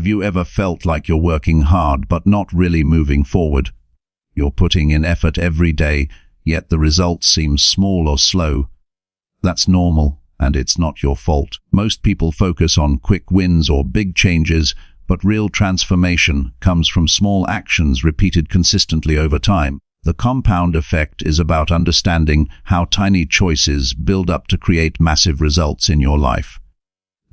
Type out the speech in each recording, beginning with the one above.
Have you ever felt like you're working hard but not really moving forward? You're putting in effort every day, yet the results seem small or slow. That's normal, and it's not your fault. Most people focus on quick wins or big changes, but real transformation comes from small actions repeated consistently over time. The compound effect is about understanding how tiny choices build up to create massive results in your life.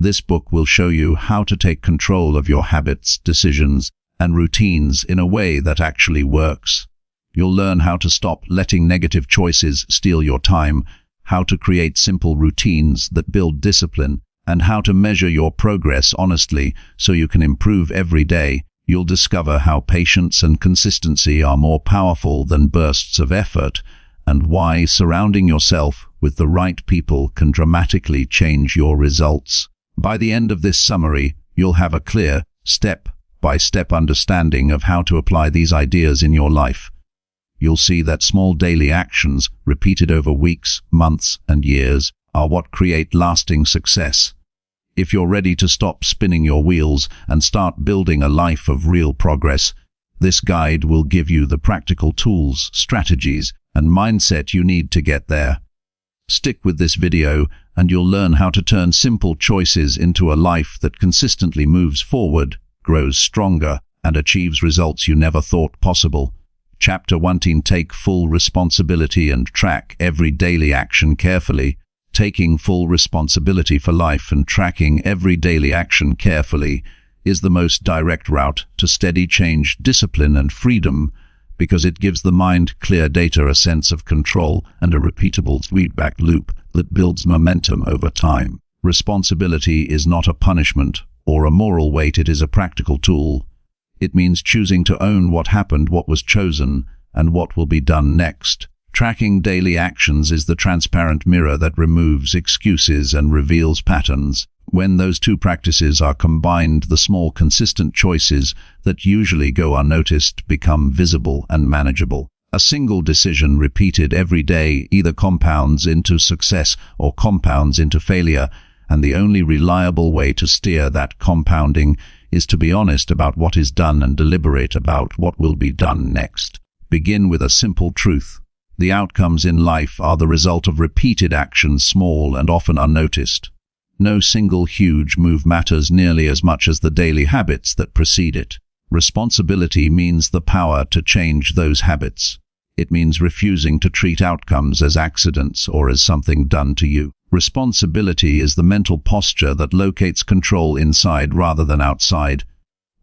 This book will show you how to take control of your habits, decisions, and routines in a way that actually works. You'll learn how to stop letting negative choices steal your time, how to create simple routines that build discipline, and how to measure your progress honestly so you can improve every day. You'll discover how patience and consistency are more powerful than bursts of effort, and why surrounding yourself with the right people can dramatically change your results. By the end of this summary, you'll have a clear, step-by-step understanding of how to apply these ideas in your life. You'll see that small daily actions, repeated over weeks, months, and years, are what create lasting success. If you're ready to stop spinning your wheels and start building a life of real progress, this guide will give you the practical tools, strategies, and mindset you need to get there. Stick with this video and you'll learn how to turn simple choices into a life that consistently moves forward, grows stronger, and achieves results you never thought possible. Chapter 1: Take full responsibility and track every daily action carefully. Taking full responsibility for life and tracking every daily action carefully is the most direct route to steady change, discipline, and freedom, because it gives the mind clear data, a sense of control, and a repeatable feedback loop that builds momentum over time. Responsibility is not a punishment or a moral weight, it is a practical tool. It means choosing to own what happened, what was chosen, and what will be done next. Tracking daily actions is the transparent mirror that removes excuses and reveals patterns. When those two practices are combined, the small, consistent choices that usually go unnoticed become visible and manageable. A single decision repeated every day either compounds into success or compounds into failure, and the only reliable way to steer that compounding is to be honest about what is done and deliberate about what will be done next. Begin with a simple truth. The outcomes in life are the result of repeated actions, small and often unnoticed. No single huge move matters nearly as much as the daily habits that precede it. Responsibility means the power to change those habits. It means refusing to treat outcomes as accidents or as something done to you. Responsibility is the mental posture that locates control inside rather than outside.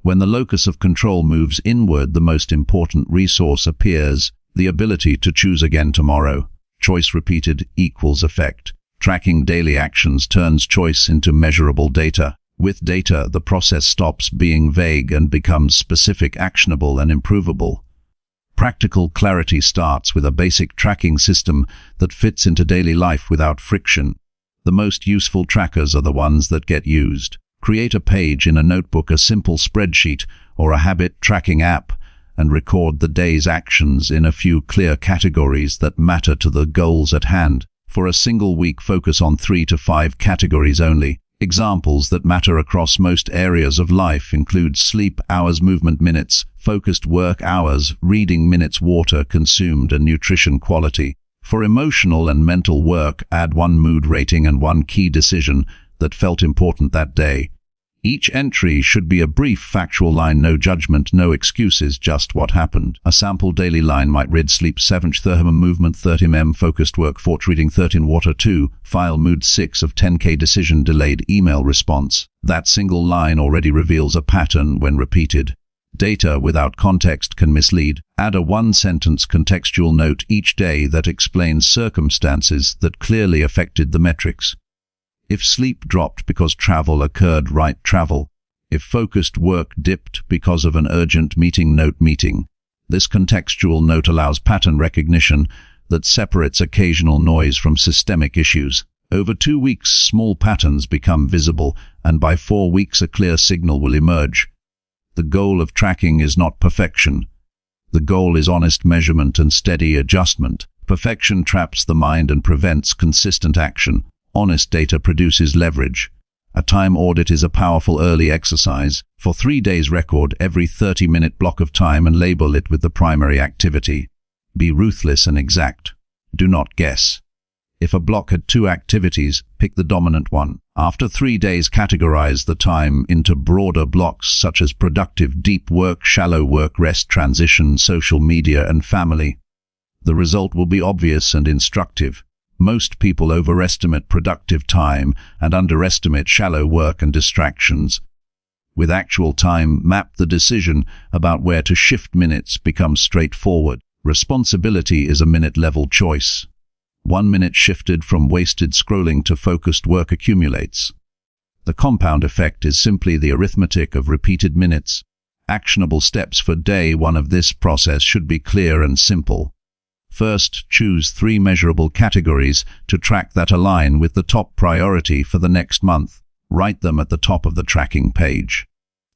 When the locus of control moves inward, the most important resource appears: the ability to choose again tomorrow. Choice repeated equals effect. Tracking daily actions turns choice into measurable data. With data, the process stops being vague and becomes specific, actionable, and improvable. Practical clarity starts with a basic tracking system that fits into daily life without friction. The most useful trackers are the ones that get used. Create a page in a notebook, a simple spreadsheet, or a habit tracking app, and record the day's actions in a few clear categories that matter to the goals at hand. For a single week, focus on 3 to 5 categories only. Examples that matter across most areas of life include sleep hours, movement minutes, focused work hours, reading minutes, water consumed, and nutrition quality. For emotional and mental work, add 1 mood rating and 1 key decision that felt important that day. Each entry should be a brief, factual line, no judgment, no excuses, just what happened. A sample daily line might read: sleep 7, movement 30 focused work 4, reading 13, water 2, file mood 6 of 10K, decision delayed, email response. That single line already reveals a pattern when repeated. Data without context can mislead. Add a 1-sentence contextual note each day that explains circumstances that clearly affected the metrics. If sleep dropped because travel occurred, write travel. If focused work dipped because of an urgent meeting, note meeting. This contextual note allows pattern recognition that separates occasional noise from systemic issues. Over 2 weeks, small patterns become visible, and by 4 weeks a clear signal will emerge. The goal of tracking is not perfection. The goal is honest measurement and steady adjustment. Perfection traps the mind and prevents consistent action. Honest data produces leverage. A time audit is a powerful early exercise. For 3 days, record every 30-minute block of time and label it with the primary activity. Be ruthless and exact. Do not guess. If a block had 2 activities, pick the dominant one. After 3 days, categorize the time into broader blocks such as productive, deep work, shallow work, rest, transition, social media, and family. The result will be obvious and instructive. Most people overestimate productive time and underestimate shallow work and distractions. With actual time, map the decision about where to shift minutes becomes straightforward. Responsibility is a minute-level choice. 1 minute shifted from wasted scrolling to focused work accumulates. The compound effect is simply the arithmetic of repeated minutes. Actionable steps for day 1 of this process should be clear and simple. First, choose 3 measurable categories to track that align with the top priority for the next month. Write them at the top of the tracking page.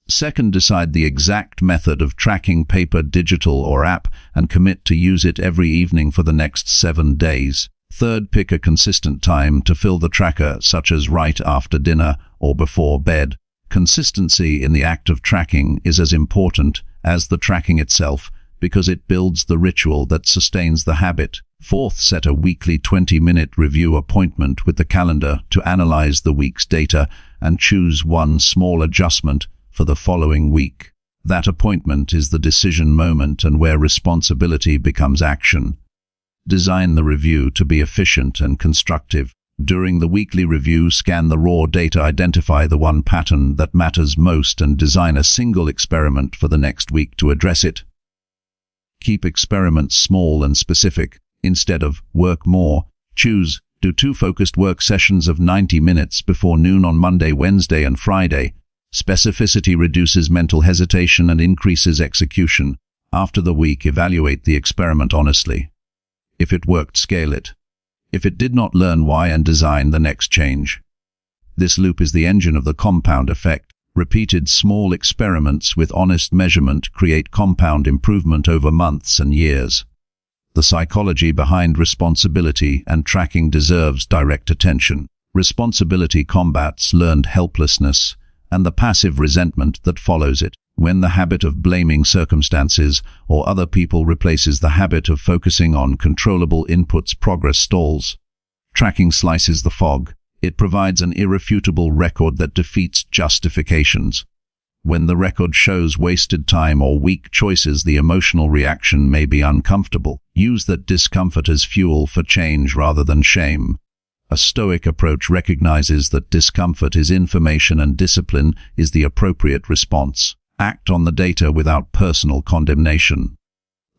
Second, decide the exact method of tracking, paper, digital, or app, and commit to use it every evening for the next 7 days. Third, pick a consistent time to fill the tracker, such as right after dinner or before bed. Consistency in the act of tracking is as important as the tracking itself, because it builds the ritual that sustains the habit. Fourth, set a weekly 20-minute review appointment with the calendar to analyze the week's data and choose one small adjustment for the following week. That appointment is the decision moment and where responsibility becomes action. Design the review to be efficient and constructive. During the weekly review, scan the raw data, identify the one pattern that matters most, and design a single experiment for the next week to address it. Keep experiments small and specific. Instead of work more, do 2 focused work sessions of 90 minutes before noon on Monday, Wednesday, and Friday. Specificity reduces mental hesitation and increases execution. After the week, evaluate the experiment honestly. If it worked, scale it. If it did not, learn why and design the next change. This loop is the engine of the compound effect. Repeated small experiments with honest measurement create compound improvement over months and years. The psychology behind responsibility and tracking deserves direct attention. Responsibility combats learned helplessness and the passive resentment that follows it. When the habit of blaming circumstances or other people replaces the habit of focusing on controllable inputs, progress stalls. Tracking slices the fog. It provides an irrefutable record that defeats justifications. When the record shows wasted time or weak choices, the emotional reaction may be uncomfortable. Use that discomfort as fuel for change rather than shame. A stoic approach recognizes that discomfort is information and discipline is the appropriate response. Act on the data without personal condemnation.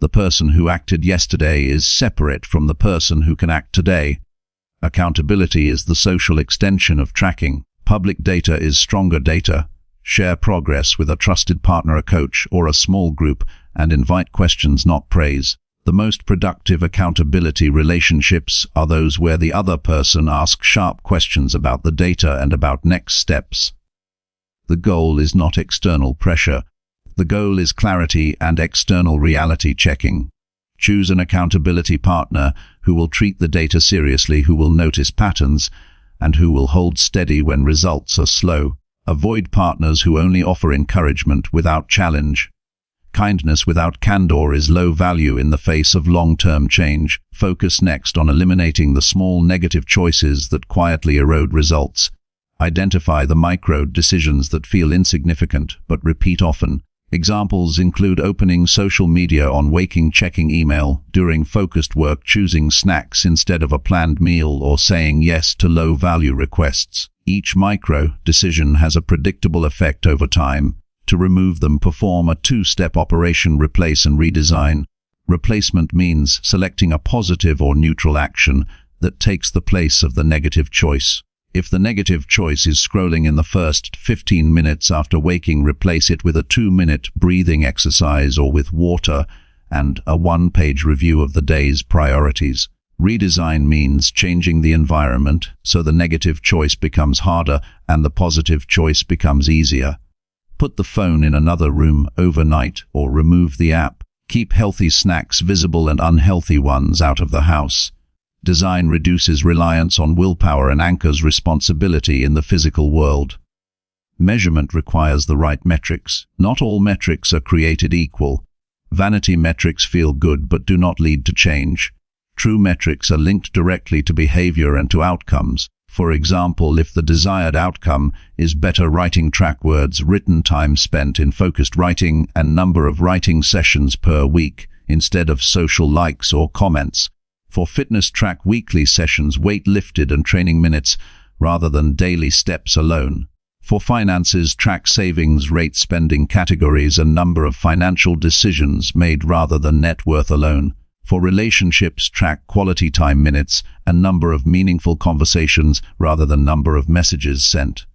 The person who acted yesterday is separate from the person who can act today. Accountability is the social extension of tracking. Public data is stronger data. Share progress with a trusted partner, a coach, or a small group, and invite questions, not praise. The most productive accountability relationships are those where the other person asks sharp questions about the data and about next steps. The goal is not external pressure. The goal is clarity and external reality checking. Choose an accountability partner who will treat the data seriously, who will notice patterns, and who will hold steady when results are slow. Avoid partners who only offer encouragement without challenge. Kindness without candor is low value in the face of long-term change. Focus next on eliminating the small negative choices that quietly erode results. Identify the micro decisions that feel insignificant but repeat often. Examples include opening social media on waking, checking email during focused work, choosing snacks instead of a planned meal, or saying yes to low-value requests. Each micro decision has a predictable effect over time. To remove them, perform a 2-step operation: replace and redesign. Replacement means selecting a positive or neutral action that takes the place of the negative choice. If the negative choice is scrolling in the first 15 minutes after waking, replace it with a 2-minute breathing exercise or with water and a 1-page review of the day's priorities. Redesign means changing the environment so the negative choice becomes harder and the positive choice becomes easier. Put the phone in another room overnight or remove the app. Keep healthy snacks visible and unhealthy ones out of the house. Design reduces reliance on willpower and anchors responsibility in the physical world. Measurement requires the right metrics. Not all metrics are created equal. Vanity metrics feel good but do not lead to change. True metrics are linked directly to behavior and to outcomes. For example, if the desired outcome is better writing track words, written time spent in focused writing, and number of writing sessions per week, instead of social likes or comments. For fitness, track weekly sessions, weight lifted, and training minutes, rather than daily steps alone. For finances, track savings, rate, spending categories, and number of financial decisions made rather than net worth alone. For relationships, track quality time minutes and number of meaningful conversations rather than number of messages sent.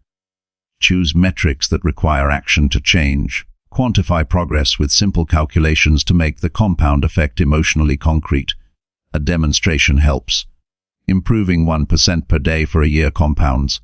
Choose metrics that require action to change. Quantify progress with simple calculations to make the compound effect emotionally concrete. A demonstration helps. Improving 1% per day for a year compounds.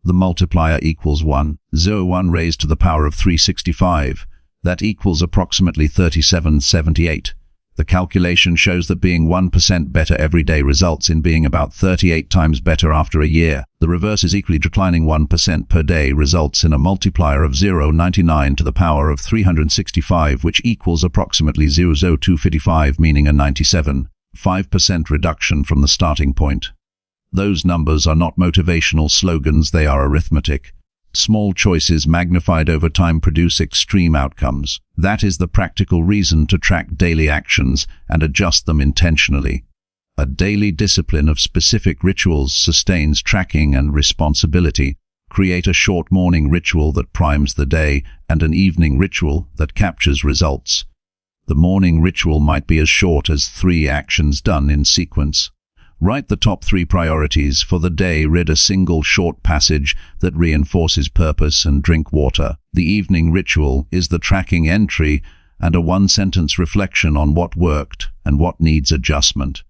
The multiplier equals 1.01 raised to the power of 365. That equals approximately 3778. The calculation shows that being 1% better every day results in being about 38 times better after a year. The reverse is equally declining. 1% per day results in a multiplier of 0.99 to the power of 365, which equals approximately 0.0255, meaning a 97.5% reduction from the starting point. Those numbers are not motivational slogans, they are arithmetic. Small choices magnified over time produce extreme outcomes. That is the practical reason to track daily actions and adjust them intentionally. A daily discipline of specific rituals sustains tracking and responsibility. Create a short morning ritual that primes the day and an evening ritual that captures results. The morning ritual might be as short as 3 actions done in sequence. Write the top 3 priorities for the day, read a single short passage that reinforces purpose, and drink water. The evening ritual is the tracking entry and a 1-sentence reflection on what worked and what needs adjustment.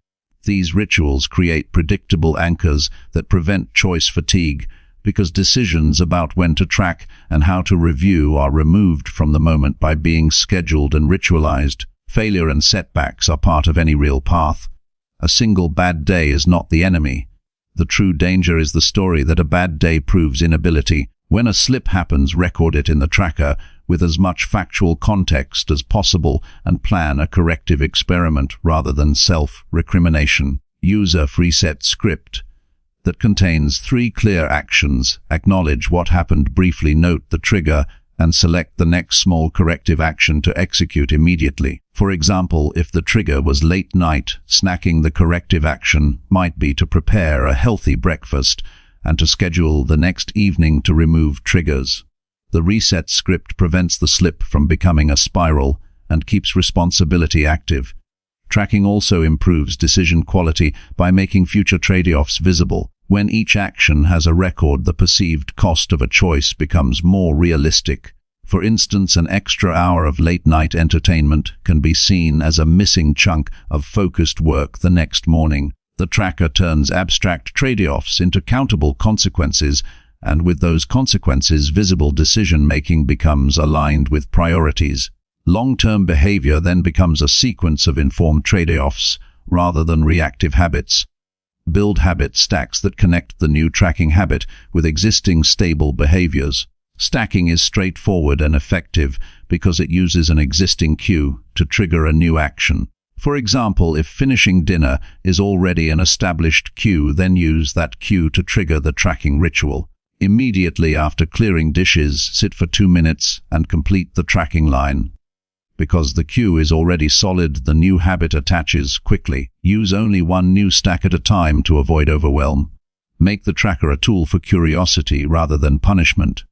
These rituals create predictable anchors that prevent choice fatigue, because decisions about when to track and how to review are removed from the moment by being scheduled and ritualized. Failure and setbacks are part of any real path. A single bad day is not the enemy. The true danger is the story that a bad day proves inability. When a slip happens, record it in the tracker with as much factual context as possible and plan a corrective experiment rather than self-recrimination. Use a preset script that contains 3 clear actions. Acknowledge what happened briefly, note the trigger, and select the next small corrective action to execute immediately. For example, if the trigger was late night snacking, the corrective action might be to prepare a healthy breakfast and to schedule the next evening to remove triggers. The reset script prevents the slip from becoming a spiral and keeps responsibility active. Tracking also improves decision quality by making future trade-offs visible. When each action has a record, the perceived cost of a choice becomes more realistic. For instance, an extra hour of late-night entertainment can be seen as a missing chunk of focused work the next morning. The tracker turns abstract trade-offs into countable consequences, and with those consequences, visible decision-making becomes aligned with priorities. Long-term behavior then becomes a sequence of informed trade-offs rather than reactive habits. Build habit stacks that connect the new tracking habit with existing stable behaviors. Stacking is straightforward and effective because it uses an existing cue to trigger a new action. For example, if finishing dinner is already an established cue, then use that cue to trigger the tracking ritual. Immediately after clearing dishes, sit for 2 minutes and complete the tracking line. Because the cue is already solid, the new habit attaches quickly. Use only one new stack at a time to avoid overwhelm. Make the tracker a tool for curiosity rather than punishment.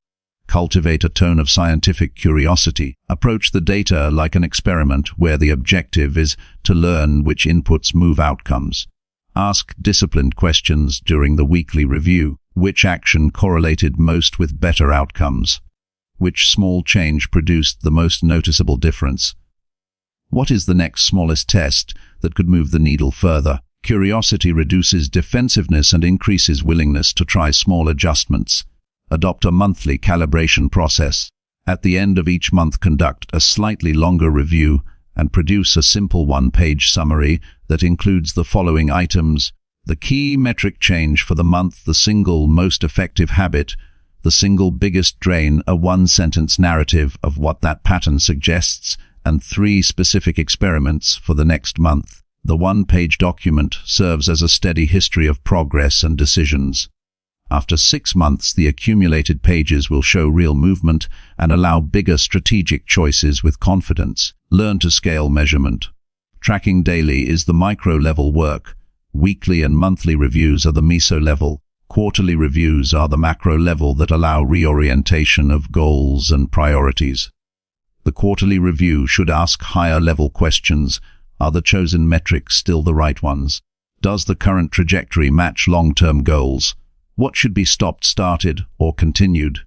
Cultivate a tone of scientific curiosity. Approach the data like an experiment where the objective is to learn which inputs move outcomes. Ask disciplined questions during the weekly review. Which action correlated most with better outcomes? Which small change produced the most noticeable difference? What is the next smallest test that could move the needle further? Curiosity reduces defensiveness and increases willingness to try small adjustments. Adopt a monthly calibration process. At the end of each month, conduct a slightly longer review and produce a simple 1-page summary that includes the following items: the key metric change for the month, the single most effective habit, The single biggest drain, a one-sentence narrative of what that pattern suggests, and 3 specific experiments for the next month. The one-page document serves as a steady history of progress and decisions. After 6 months, the accumulated pages will show real movement and allow bigger strategic choices with confidence. Learn to scale measurement. Tracking daily is the micro-level work. Weekly and monthly reviews are the meso-level. Quarterly reviews are the macro-level that allow reorientation of goals and priorities. The quarterly review should ask higher-level questions. Are the chosen metrics still the right ones? Does the current trajectory match long-term goals? What should be stopped, started, or continued?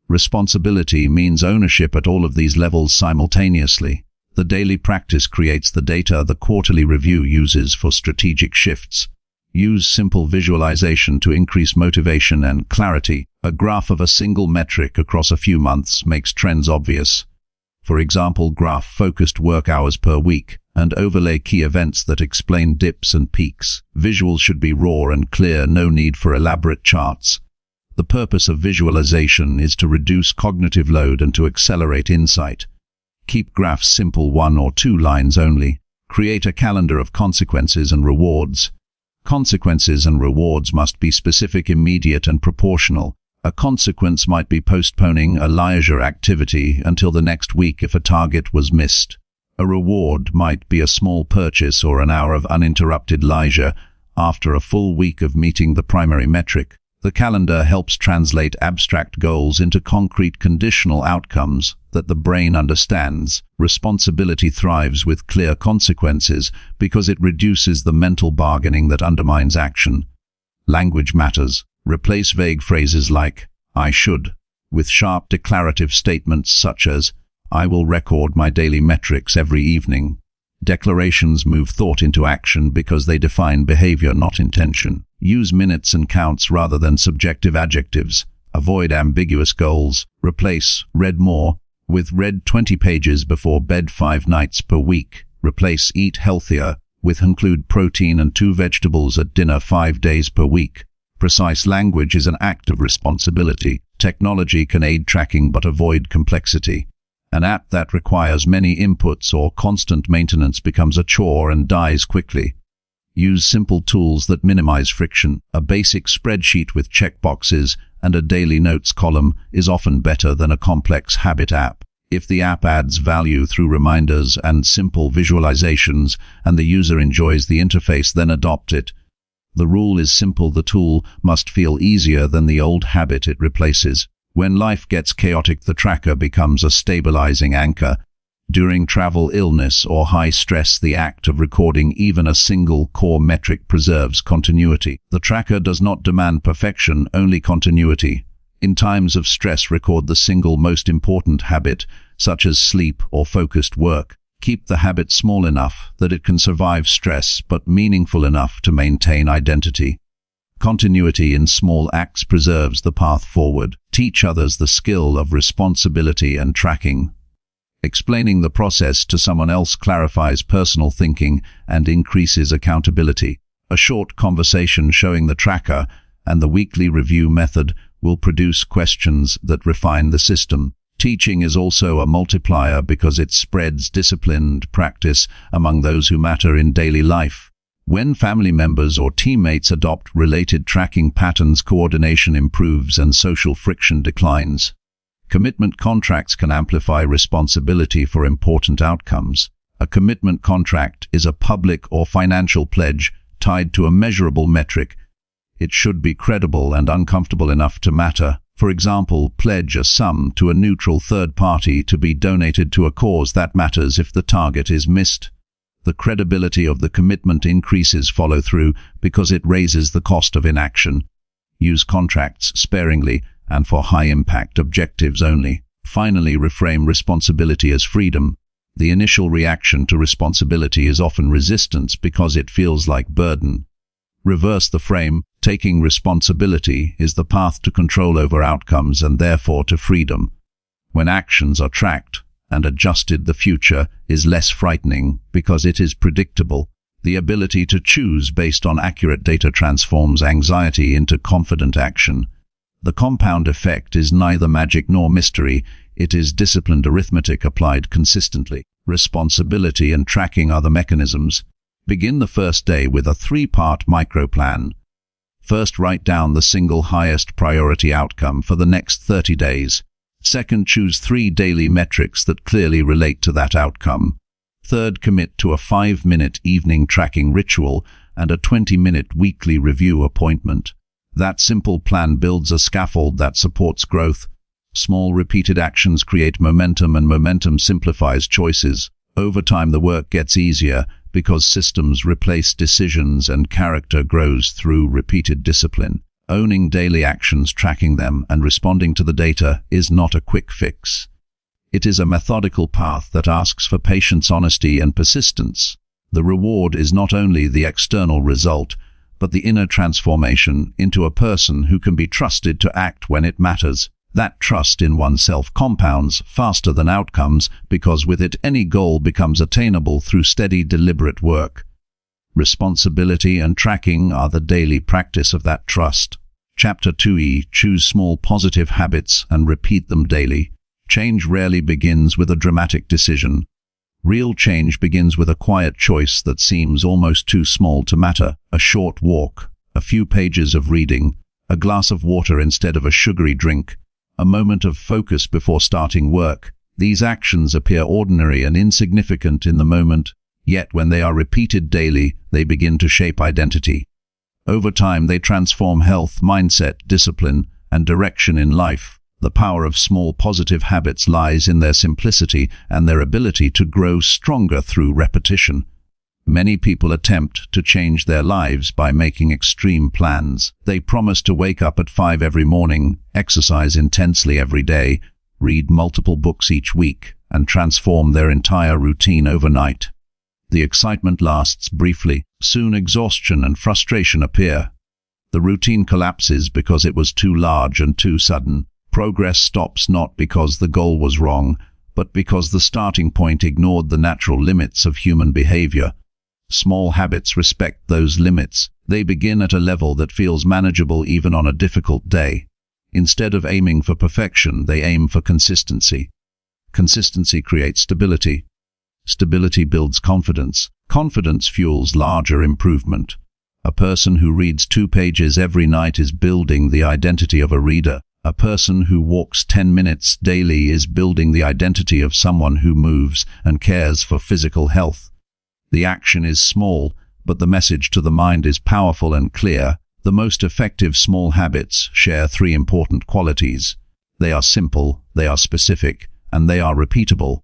Responsibility means ownership at all of these levels simultaneously. The daily practice creates the data the quarterly review uses for strategic shifts. Use simple visualization to increase motivation and clarity. A graph of a single metric across a few months makes trends obvious. For example, graph focused work hours per week, and overlay key events that explain dips and peaks. Visuals should be raw and clear, no need for elaborate charts. The purpose of visualization is to reduce cognitive load and to accelerate insight. Keep graphs simple, 1 or 2 lines only. Create a calendar of consequences and rewards. Consequences and rewards must be specific, immediate, and proportional. A consequence might be postponing a leisure activity until the next week if a target was missed. A reward might be a small purchase or an hour of uninterrupted leisure after a full week of meeting the primary metric. The calendar helps translate abstract goals into concrete conditional outcomes that the brain understands. Responsibility thrives with clear consequences because it reduces the mental bargaining that undermines action. Language matters. Replace vague phrases like, "I should," with sharp declarative statements such as, "I will record my daily metrics every evening." Declarations move thought into action because they define behavior, not intention. Use minutes and counts rather than subjective adjectives. Avoid ambiguous goals. Replace "read more" with "read 20 pages before bed 5 nights per week." Replace "eat healthier" with "include protein and 2 vegetables at dinner 5 days per week." Precise language is an act of responsibility. Technology can aid tracking but avoid complexity. An app that requires many inputs or constant maintenance becomes a chore and dies quickly. Use simple tools that minimize friction. A basic spreadsheet with checkboxes and a daily notes column is often better than a complex habit app. If the app adds value through reminders and simple visualizations and the user enjoys the interface, then adopt it. The rule is simple: the tool must feel easier than the old habit it replaces. When life gets chaotic, the tracker becomes a stabilizing anchor. During travel, illness, or high stress, the act of recording even a single core metric preserves continuity. The tracker does not demand perfection, only continuity. In times of stress, record the single most important habit, such as sleep or focused work. Keep the habit small enough that it can survive stress, but meaningful enough to maintain identity. Continuity in small acts preserves the path forward. Teach others the skill of responsibility and tracking. Explaining the process to someone else clarifies personal thinking and increases accountability. A short conversation showing the tracker and the weekly review method will produce questions that refine the system. Teaching is also a multiplier because it spreads disciplined practice among those who matter in daily life. When family members or teammates adopt related tracking patterns, coordination improves and social friction declines. Commitment contracts can amplify responsibility for important outcomes. A commitment contract is a public or financial pledge tied to a measurable metric. It should be credible and uncomfortable enough to matter. For example, pledge a sum to a neutral third party to be donated to a cause that matters if the target is missed. The credibility of the commitment increases follow-through because it raises the cost of inaction. Use contracts sparingly and for high-impact objectives only. Finally, reframe responsibility as freedom. The initial reaction to responsibility is often resistance because it feels like burden. Reverse the frame. Taking responsibility is the path to control over outcomes and therefore to freedom. When actions are tracked and adjusted, the future is less frightening because it is predictable. The ability to choose based on accurate data transforms anxiety into confident action. The compound effect is neither magic nor mystery. It is disciplined arithmetic applied consistently. Responsibility and tracking are the mechanisms. Begin the first day with a 3-part micro-plan. First, write down the single highest priority outcome for the next 30 days. Second, choose 3 daily metrics that clearly relate to that outcome. Third, commit to a 5-minute evening tracking ritual and a 20-minute weekly review appointment. That simple plan builds a scaffold that supports growth. Small repeated actions create momentum, and momentum simplifies choices. Over time, the work gets easier because systems replace decisions and character grows through repeated discipline. Owning daily actions, tracking them, and responding to the data is not a quick fix. It is a methodical path that asks for patience, honesty, and persistence. The reward is not only the external result, but the inner transformation into a person who can be trusted to act when it matters. That trust in oneself compounds faster than outcomes, because with it any goal becomes attainable through steady, deliberate work. Responsibility and tracking are the daily practice of that trust. Chapter 2e: Choose small positive habits and repeat them daily. Change rarely begins with a dramatic decision. Real change begins with a quiet choice that seems almost too small to matter. A short walk, a few pages of reading, a glass of water instead of a sugary drink, a moment of focus before starting work. These actions appear ordinary and insignificant in the moment, yet when they are repeated daily, they begin to shape identity. Over time, they transform health, mindset, discipline, and direction in life. The power of small positive habits lies in their simplicity and their ability to grow stronger through repetition. Many people attempt to change their lives by making extreme plans. They promise to wake up at 5 every morning, exercise intensely every day, read multiple books each week, and transform their entire routine overnight. The excitement lasts briefly. Soon exhaustion and frustration appear. The routine collapses because it was too large and too sudden. Progress stops not because the goal was wrong, but because the starting point ignored the natural limits of human behavior. Small habits respect those limits. They begin at a level that feels manageable even on a difficult day. Instead of aiming for perfection, they aim for consistency. Consistency creates stability. Stability builds confidence. Confidence fuels larger improvement. A person who reads 2 pages every night is building the identity of a reader. A person who walks 10 minutes daily is building the identity of someone who moves and cares for physical health. The action is small, but the message to the mind is powerful and clear. The most effective small habits share 3 important qualities. They are simple, they are specific, and they are repeatable.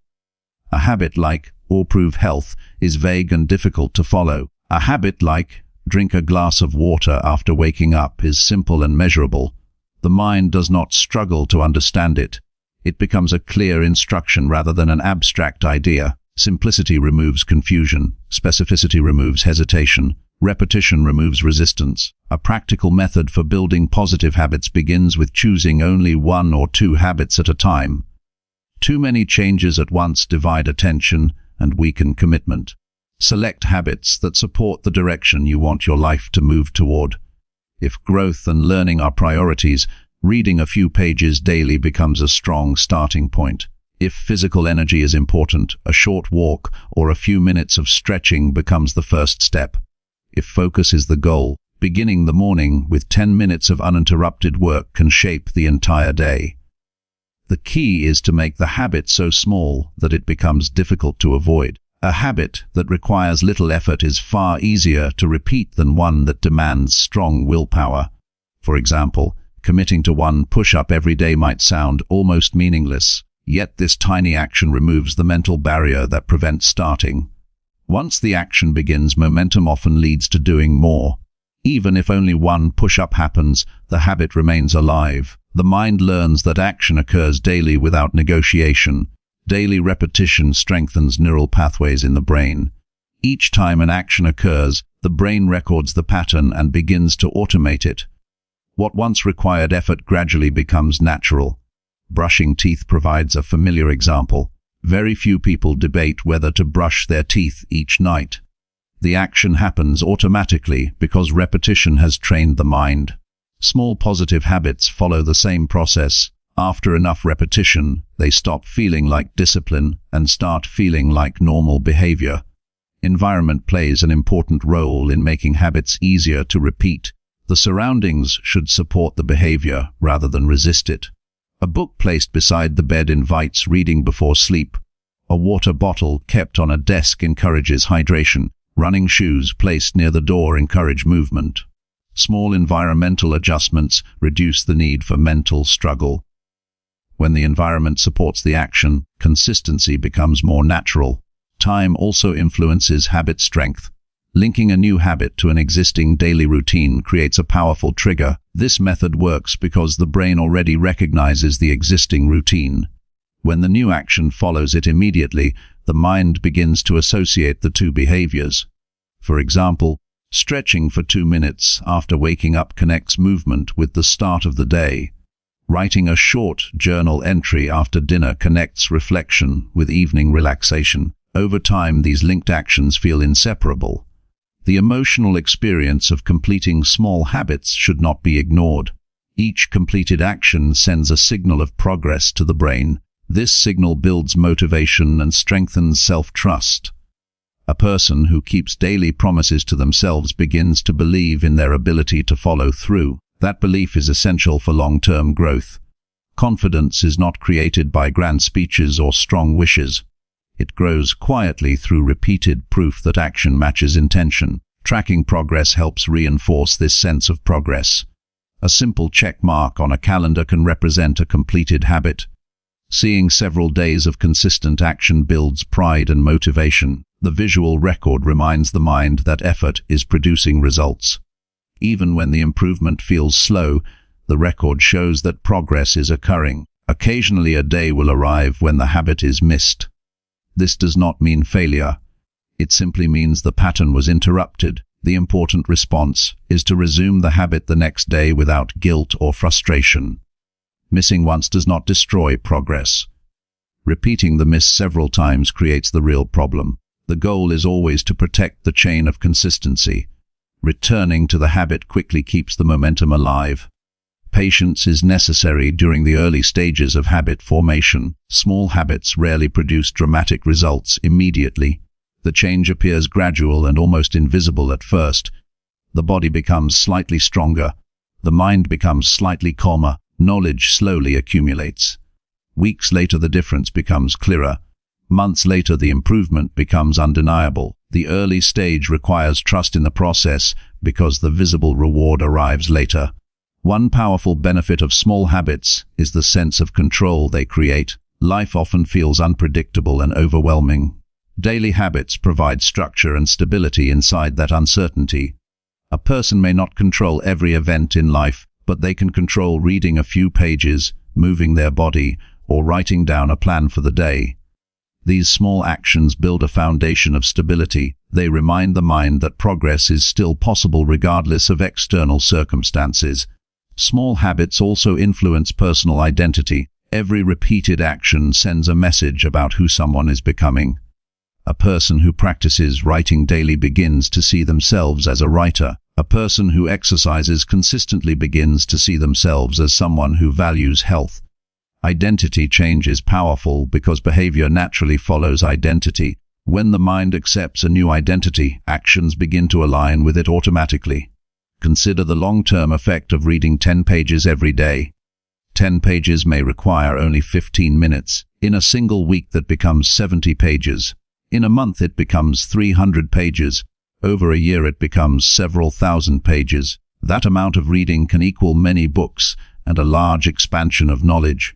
A habit like improve health is vague and difficult to follow. A habit like drink a glass of water after waking up is simple and measurable. The mind does not struggle to understand it. It becomes a clear instruction rather than an abstract idea. Simplicity removes confusion. Specificity removes hesitation. Repetition removes resistance. A practical method for building positive habits begins with choosing only 1 or 2 habits at a time. Too many changes at once divide attention and weaken commitment. Select habits that support the direction you want your life to move toward. If growth and learning are priorities, reading a few pages daily becomes a strong starting point. If physical energy is important, a short walk or a few minutes of stretching becomes the first step. If focus is the goal, beginning the morning with 10 minutes of uninterrupted work can shape the entire day. The key is to make the habit so small that it becomes difficult to avoid. A habit that requires little effort is far easier to repeat than one that demands strong willpower. For example, committing to 1 push-up every day might sound almost meaningless, yet this tiny action removes the mental barrier that prevents starting. Once the action begins, momentum often leads to doing more. Even if only 1 push-up happens, the habit remains alive. The mind learns that action occurs daily without negotiation. Daily repetition strengthens neural pathways in the brain. Each time an action occurs, the brain records the pattern and begins to automate it. What once required effort gradually becomes natural. Brushing teeth provides a familiar example. Very few people debate whether to brush their teeth each night. The action happens automatically because repetition has trained the mind. Small positive habits follow the same process. After enough repetition, they stop feeling like discipline and start feeling like normal behavior. Environment plays an important role in making habits easier to repeat. The surroundings should support the behavior rather than resist it. A book placed beside the bed invites reading before sleep. A water bottle kept on a desk encourages hydration. Running shoes placed near the door encourage movement. Small environmental adjustments reduce the need for mental struggle. When the environment supports the action, consistency becomes more natural. Time also influences habit strength. Linking a new habit to an existing daily routine creates a powerful trigger. This method works because the brain already recognizes the existing routine. When the new action follows it immediately, the mind begins to associate the two behaviors. For example, stretching for 2 minutes after waking up connects movement with the start of the day. Writing a short journal entry after dinner connects reflection with evening relaxation. Over time, these linked actions feel inseparable. The emotional experience of completing small habits should not be ignored. Each completed action sends a signal of progress to the brain. This signal builds motivation and strengthens self-trust. A person who keeps daily promises to themselves begins to believe in their ability to follow through. That belief is essential for long-term growth. Confidence is not created by grand speeches or strong wishes. It grows quietly through repeated proof that action matches intention. Tracking progress helps reinforce this sense of progress. A simple check mark on a calendar can represent a completed habit. Seeing several days of consistent action builds pride and motivation. The visual record reminds the mind that effort is producing results. Even when the improvement feels slow, the record shows that progress is occurring. Occasionally a day will arrive when the habit is missed. This does not mean failure. It simply means the pattern was interrupted. The important response is to resume the habit the next day without guilt or frustration. Missing once does not destroy progress. Repeating the miss several times creates the real problem. The goal is always to protect the chain of consistency. Returning to the habit quickly keeps the momentum alive. Patience is necessary during the early stages of habit formation. Small habits rarely produce dramatic results immediately. The change appears gradual and almost invisible at first. The body becomes slightly stronger. The mind becomes slightly calmer. Knowledge slowly accumulates. Weeks later, the difference becomes clearer. Months later, the improvement becomes undeniable. The early stage requires trust in the process because the visible reward arrives later. One powerful benefit of small habits is the sense of control they create. Life often feels unpredictable and overwhelming. Daily habits provide structure and stability inside that uncertainty. A person may not control every event in life, but they can control reading a few pages, moving their body, or writing down a plan for the day. These small actions build a foundation of stability. They remind the mind that progress is still possible regardless of external circumstances. Small habits also influence personal identity. Every repeated action sends a message about who someone is becoming. A person who practices writing daily begins to see themselves as a writer. A person who exercises consistently begins to see themselves as someone who values health. Identity change is powerful because behavior naturally follows identity. When the mind accepts a new identity, actions begin to align with it automatically. Consider the long-term effect of reading 10 pages every day. 10 pages may require only 15 minutes. In a single week that becomes 70 pages. In a month it becomes 300 pages. Over a year it becomes several thousand pages. That amount of reading can equal many books and a large expansion of knowledge.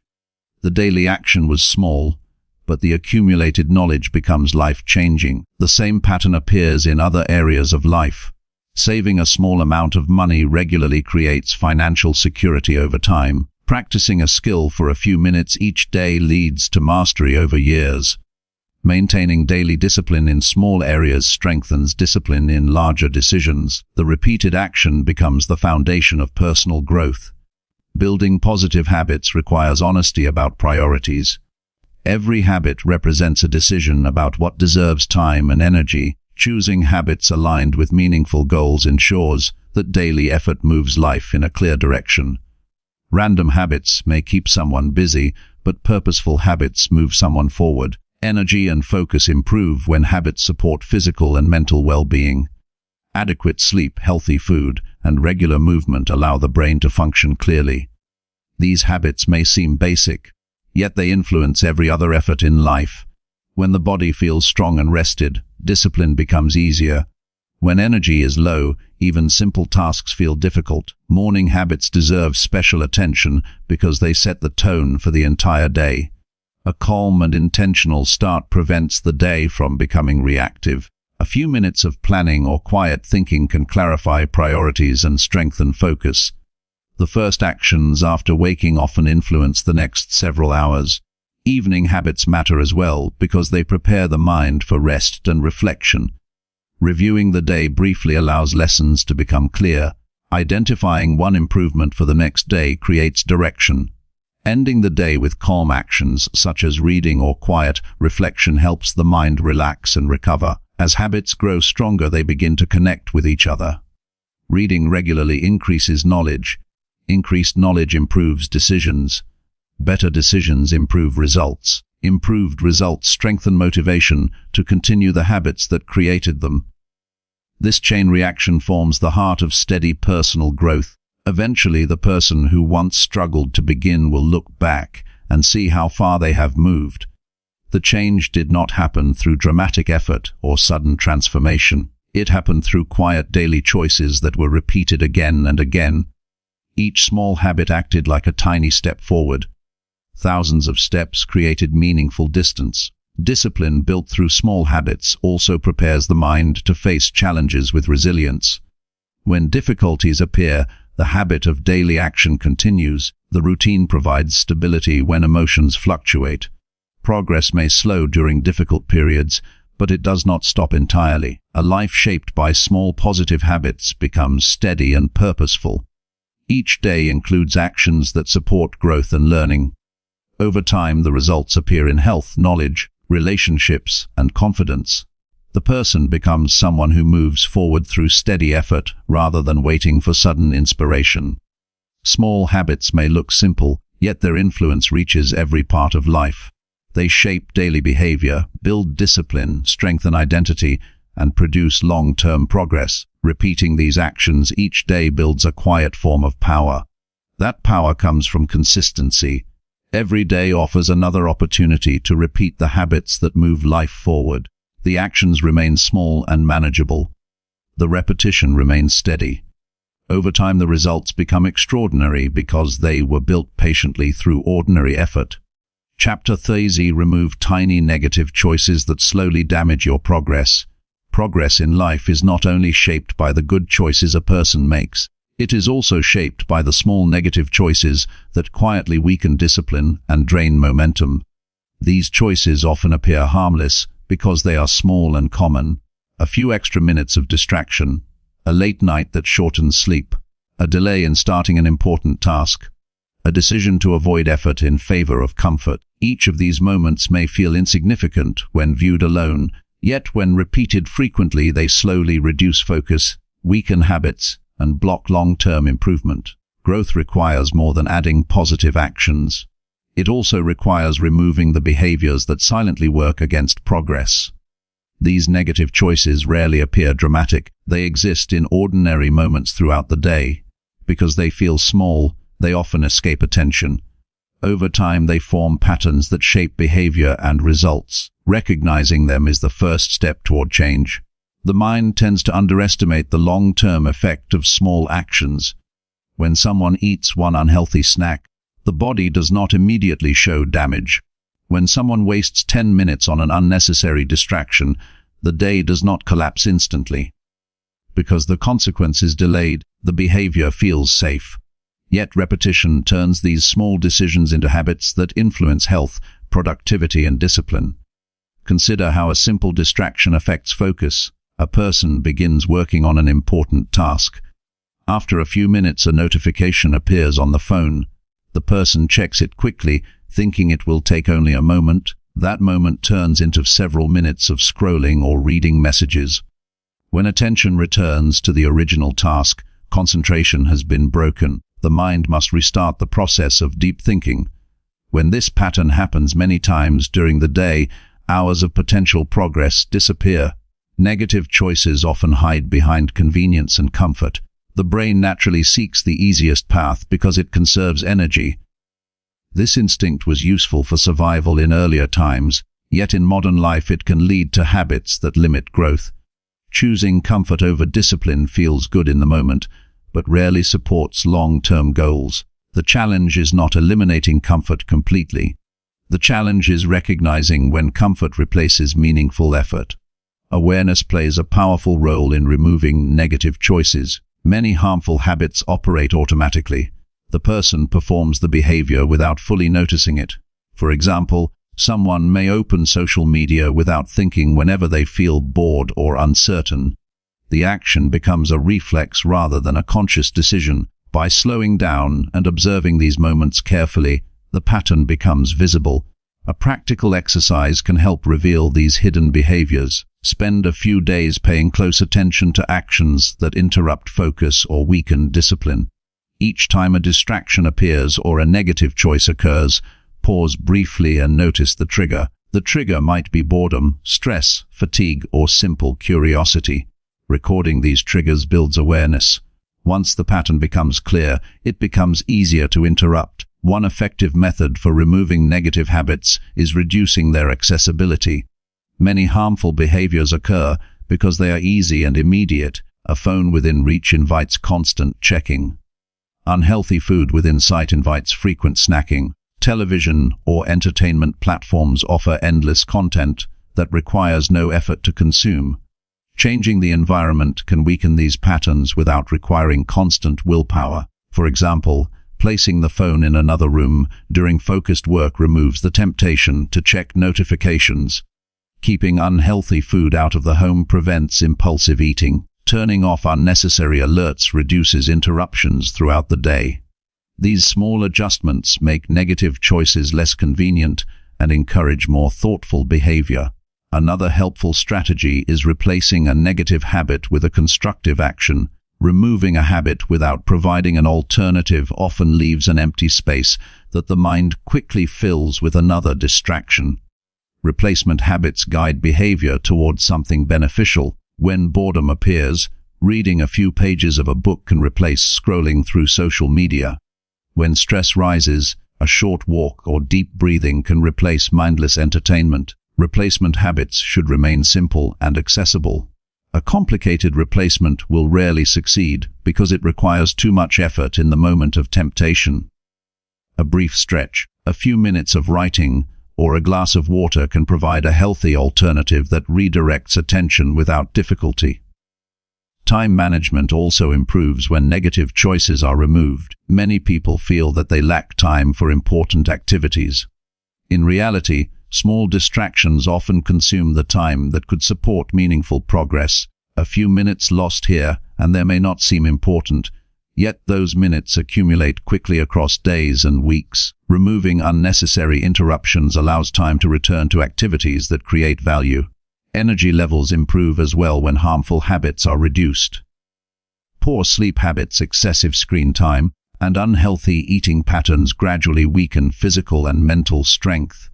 The daily action was small, but the accumulated knowledge becomes life-changing. The same pattern appears in other areas of life. Saving a small amount of money regularly creates financial security over time. Practicing a skill for a few minutes each day leads to mastery over years. Maintaining daily discipline in small areas strengthens discipline in larger decisions. The repeated action becomes the foundation of personal growth. Building positive habits requires honesty about priorities. Every habit represents a decision about what deserves time and energy. Choosing habits aligned with meaningful goals ensures that daily effort moves life in a clear direction. Random habits may keep someone busy, but purposeful habits move someone forward. Energy and focus improve when habits support physical and mental well-being. Adequate sleep, healthy food, and regular movement allow the brain to function clearly. These habits may seem basic, yet they influence every other effort in life. When the body feels strong and rested, discipline becomes easier. When energy is low, even simple tasks feel difficult. Morning habits deserve special attention because they set the tone for the entire day. A calm and intentional start prevents the day from becoming reactive. A few minutes of planning or quiet thinking can clarify priorities and strengthen focus. The first actions after waking often influence the next several hours. Evening habits matter as well because they prepare the mind for rest and reflection. Reviewing the day briefly allows lessons to become clear. Identifying one improvement for the next day creates direction. Ending the day with calm actions, such as reading or quiet reflection, helps the mind relax and recover. As habits grow stronger, they begin to connect with each other. Reading regularly increases knowledge. Increased knowledge improves decisions. Better decisions improve results. Improved results strengthen motivation to continue the habits that created them. This chain reaction forms the heart of steady personal growth. Eventually, the person who once struggled to begin will look back and see how far they have moved. The change did not happen through dramatic effort or sudden transformation. It happened through quiet daily choices that were repeated again and again. Each small habit acted like a tiny step forward. Thousands of steps created meaningful distance. Discipline built through small habits also prepares the mind to face challenges with resilience. When difficulties appear, the habit of daily action continues. The routine provides stability when emotions fluctuate. Progress may slow during difficult periods, but it does not stop entirely. A life shaped by small positive habits becomes steady and purposeful. Each day includes actions that support growth and learning. Over time, the results appear in health, knowledge, relationships, and confidence. The person becomes someone who moves forward through steady effort rather than waiting for sudden inspiration. Small habits may look simple, yet their influence reaches every part of life. They shape daily behavior, build discipline, strengthen identity, and produce long-term progress. Repeating these actions each day builds a quiet form of power. That power comes from consistency. Every day offers another opportunity to repeat the habits that move life forward. The actions remain small and manageable. The repetition remains steady. Over time, the results become extraordinary because they were built patiently through ordinary effort. Chapter 30. Remove tiny negative choices that slowly damage your progress. Progress in life is not only shaped by the good choices a person makes, it is also shaped by the small negative choices that quietly weaken discipline and drain momentum. These choices often appear harmless because they are small and common. A few extra minutes of distraction, a late night that shortens sleep, a delay in starting an important task, a decision to avoid effort in favor of comfort. Each of these moments may feel insignificant when viewed alone, yet when repeated frequently they slowly reduce focus, weaken habits, and block long-term improvement. Growth requires more than adding positive actions. It also requires removing the behaviors that silently work against progress. These negative choices rarely appear dramatic. They exist in ordinary moments throughout the day. Because they feel small, they often escape attention. Over time, they form patterns that shape behavior and results. Recognizing them is the first step toward change. The mind tends to underestimate the long-term effect of small actions. When someone eats one unhealthy snack, the body does not immediately show damage. When someone wastes 10 minutes on an unnecessary distraction, the day does not collapse instantly. Because the consequence is delayed, the behavior feels safe. Yet repetition turns these small decisions into habits that influence health, productivity, and discipline. Consider how a simple distraction affects focus. A person begins working on an important task. After a few minutes, a notification appears on the phone. The person checks it quickly, thinking it will take only a moment. That moment turns into several minutes of scrolling or reading messages. When attention returns to the original task, concentration has been broken. The mind must restart the process of deep thinking. When this pattern happens many times during the day, hours of potential progress disappear. Negative choices often hide behind convenience and comfort. The brain naturally seeks the easiest path because it conserves energy. This instinct was useful for survival in earlier times, yet in modern life it can lead to habits that limit growth. Choosing comfort over discipline feels good in the moment, but rarely supports long-term goals. The challenge is not eliminating comfort completely. The challenge is recognizing when comfort replaces meaningful effort. Awareness plays a powerful role in removing negative choices. Many harmful habits operate automatically. The person performs the behavior without fully noticing it. For example, someone may open social media without thinking whenever they feel bored or uncertain. The action becomes a reflex rather than a conscious decision. By slowing down and observing these moments carefully, the pattern becomes visible. A practical exercise can help reveal these hidden behaviors. Spend a few days paying close attention to actions that interrupt focus or weaken discipline. Each time a distraction appears or a negative choice occurs, pause briefly and notice the trigger. The trigger might be boredom, stress, fatigue, or simple curiosity. Recording these triggers builds awareness. Once the pattern becomes clear, it becomes easier to interrupt. One effective method for removing negative habits is reducing their accessibility. Many harmful behaviors occur because they are easy and immediate. A phone within reach invites constant checking. Unhealthy food within sight invites frequent snacking. Television or entertainment platforms offer endless content that requires no effort to consume. Changing the environment can weaken these patterns without requiring constant willpower. For example, placing the phone in another room during focused work removes the temptation to check notifications. Keeping unhealthy food out of the home prevents impulsive eating. Turning off unnecessary alerts reduces interruptions throughout the day. These small adjustments make negative choices less convenient and encourage more thoughtful behavior. Another helpful strategy is replacing a negative habit with a constructive action. Removing a habit without providing an alternative often leaves an empty space that the mind quickly fills with another distraction. Replacement habits guide behavior towards something beneficial. When boredom appears, reading a few pages of a book can replace scrolling through social media. When stress rises, a short walk or deep breathing can replace mindless entertainment. Replacement habits should remain simple and accessible. A complicated replacement will rarely succeed because it requires too much effort in the moment of temptation. A brief stretch, a few minutes of writing, or a glass of water can provide a healthy alternative that redirects attention without difficulty. Time management also improves when negative choices are removed. Many people feel that they lack time for important activities. In reality, small distractions often consume the time that could support meaningful progress. A few minutes lost here and there may not seem important, yet those minutes accumulate quickly across days and weeks. Removing unnecessary interruptions allows time to return to activities that create value. Energy levels improve as well when harmful habits are reduced. Poor sleep habits, excessive screen time, and unhealthy eating patterns gradually weaken physical and mental strength.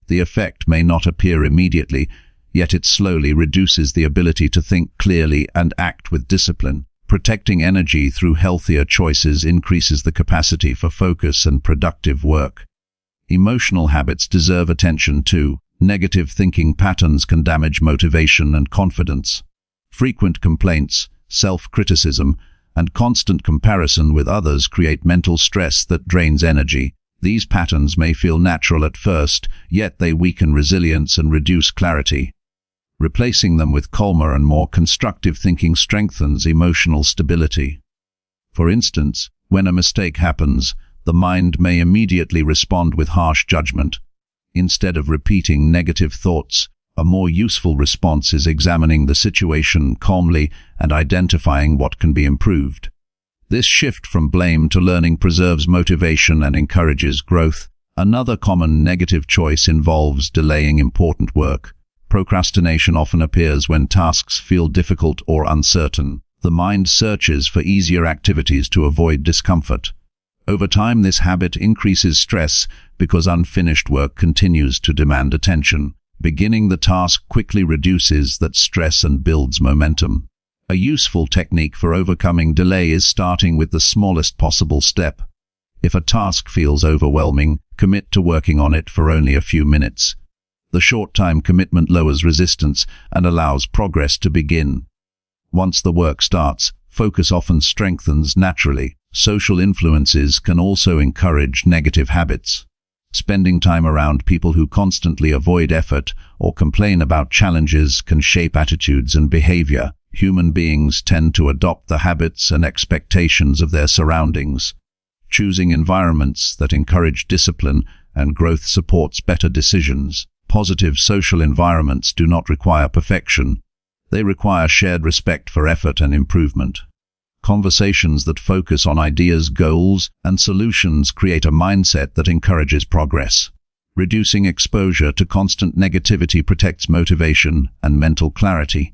The effect may not appear immediately, yet it slowly reduces the ability to think clearly and act with discipline. Protecting energy through healthier choices increases the capacity for focus and productive work. Emotional habits deserve attention too. Negative thinking patterns can damage motivation and confidence. Frequent complaints, self-criticism, and constant comparison with others create mental stress that drains energy. These patterns may feel natural at first, yet they weaken resilience and reduce clarity. Replacing them with calmer and more constructive thinking strengthens emotional stability. For instance, when a mistake happens, the mind may immediately respond with harsh judgment. Instead of repeating negative thoughts, a more useful response is examining the situation calmly and identifying what can be improved. This shift from blame to learning preserves motivation and encourages growth. Another common negative choice involves delaying important work. Procrastination often appears when tasks feel difficult or uncertain. The mind searches for easier activities to avoid discomfort. Over time, this habit increases stress because unfinished work continues to demand attention. Beginning the task quickly reduces that stress and builds momentum. A useful technique for overcoming delay is starting with the smallest possible step. If a task feels overwhelming, commit to working on it for only a few minutes. The short-time commitment lowers resistance and allows progress to begin. Once the work starts, focus often strengthens naturally. Social influences can also encourage negative habits. Spending time around people who constantly avoid effort or complain about challenges can shape attitudes and behavior. Human beings tend to adopt the habits and expectations of their surroundings. Choosing environments that encourage discipline and growth supports better decisions. Positive social environments do not require perfection. They require shared respect for effort and improvement. Conversations that focus on ideas, goals, and solutions create a mindset that encourages progress. Reducing exposure to constant negativity protects motivation and mental clarity.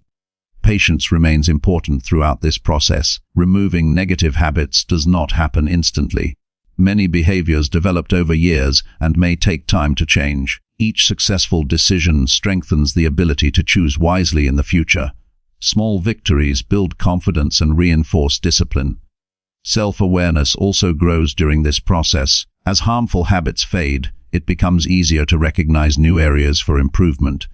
Patience remains important throughout this process. Removing negative habits does not happen instantly. Many behaviors developed over years and may take time to change. Each successful decision strengthens the ability to choose wisely in the future. Small victories build confidence and reinforce discipline. Self-awareness also grows during this process. As harmful habits fade, it becomes easier to recognize new areas for improvement.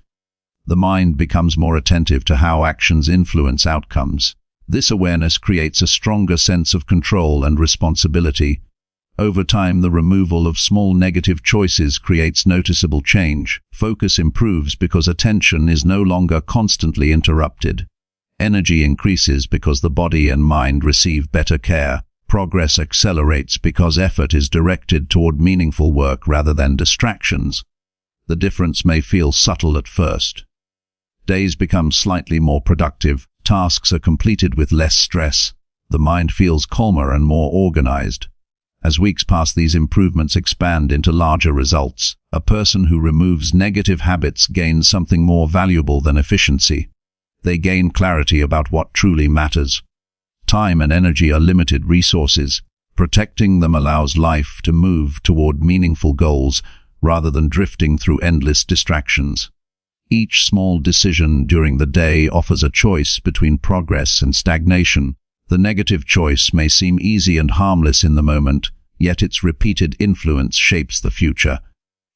The mind becomes more attentive to how actions influence outcomes. This awareness creates a stronger sense of control and responsibility. Over time, the removal of small negative choices creates noticeable change. Focus improves because attention is no longer constantly interrupted. Energy increases because the body and mind receive better care. Progress accelerates because effort is directed toward meaningful work rather than distractions. The difference may feel subtle at first. Days become slightly more productive. Tasks are completed with less stress. The mind feels calmer and more organized. As weeks pass, these improvements expand into larger results. A person who removes negative habits gains something more valuable than efficiency. They gain clarity about what truly matters. Time and energy are limited resources. Protecting them allows life to move toward meaningful goals rather than drifting through endless distractions. Each small decision during the day offers a choice between progress and stagnation. The negative choice may seem easy and harmless in the moment, yet its repeated influence shapes the future.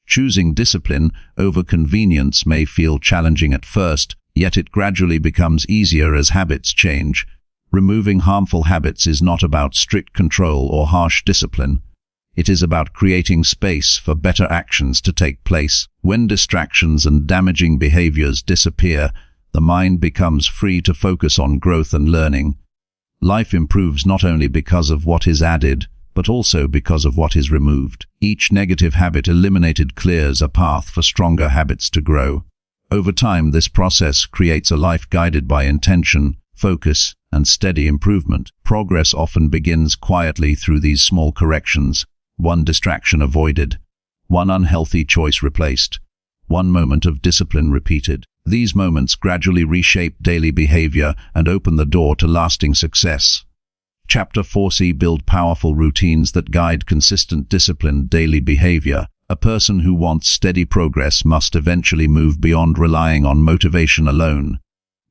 Choosing discipline over convenience may feel challenging at first, yet it gradually becomes easier as habits change. Removing harmful habits is not about strict control or harsh discipline. It is about creating space for better actions to take place. When distractions and damaging behaviors disappear, the mind becomes free to focus on growth and learning. Life improves not only because of what is added, but also because of what is removed. Each negative habit eliminated clears a path for stronger habits to grow. Over time, this process creates a life guided by intention, focus, and steady improvement. Progress often begins quietly through these small corrections. One distraction avoided, one unhealthy choice replaced, one moment of discipline repeated. These moments gradually reshape daily behavior and open the door to lasting success. Chapter 4C: Build powerful routines that guide consistent, disciplined daily behavior. A person who wants steady progress must eventually move beyond relying on motivation alone.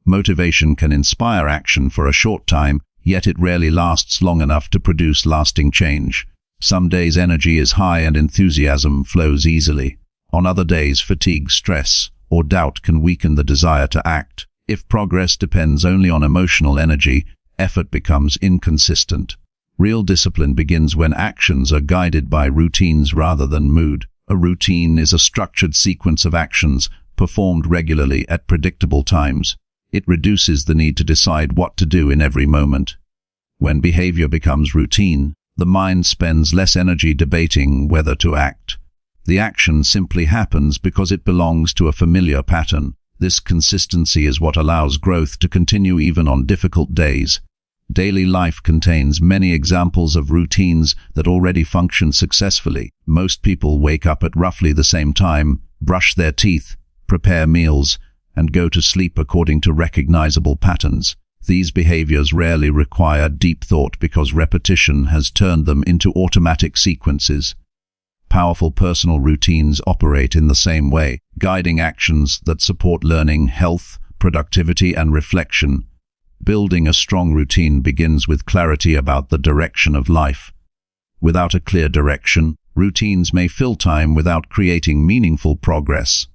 Motivation can inspire action for a short time, yet it rarely lasts long enough to produce lasting change. Some days energy is high and enthusiasm flows easily. On other days, fatigue, stress, or doubt can weaken the desire to act. If progress depends only on emotional energy, effort becomes inconsistent. Real discipline begins when actions are guided by routines rather than mood. A routine is a structured sequence of actions performed regularly at predictable times. It reduces the need to decide what to do in every moment. When behavior becomes routine, the mind spends less energy debating whether to act. The action simply happens because it belongs to a familiar pattern. This consistency is what allows growth to continue even on difficult days. Daily life contains many examples of routines that already function successfully. Most people wake up at roughly the same time, brush their teeth, prepare meals, and go to sleep according to recognizable patterns. These behaviors rarely require deep thought because repetition has turned them into automatic sequences. Powerful personal routines operate in the same way, guiding actions that support learning, health, productivity, and reflection. Building a strong routine begins with clarity about the direction of life. Without a clear direction, routines may fill time without creating meaningful progress.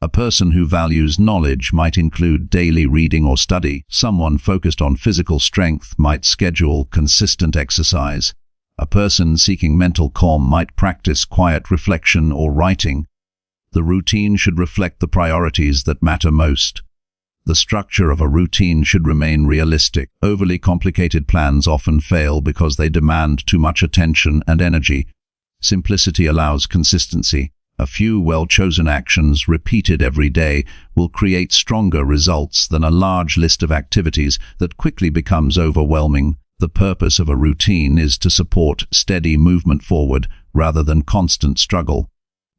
A person who values knowledge might include daily reading or study. Someone focused on physical strength might schedule consistent exercise. A person seeking mental calm might practice quiet reflection or writing. The routine should reflect the priorities that matter most. The structure of a routine should remain realistic. Overly complicated plans often fail because they demand too much attention and energy. Simplicity allows consistency. A few well-chosen actions repeated every day will create stronger results than a large list of activities that quickly becomes overwhelming. The purpose of a routine is to support steady movement forward rather than constant struggle.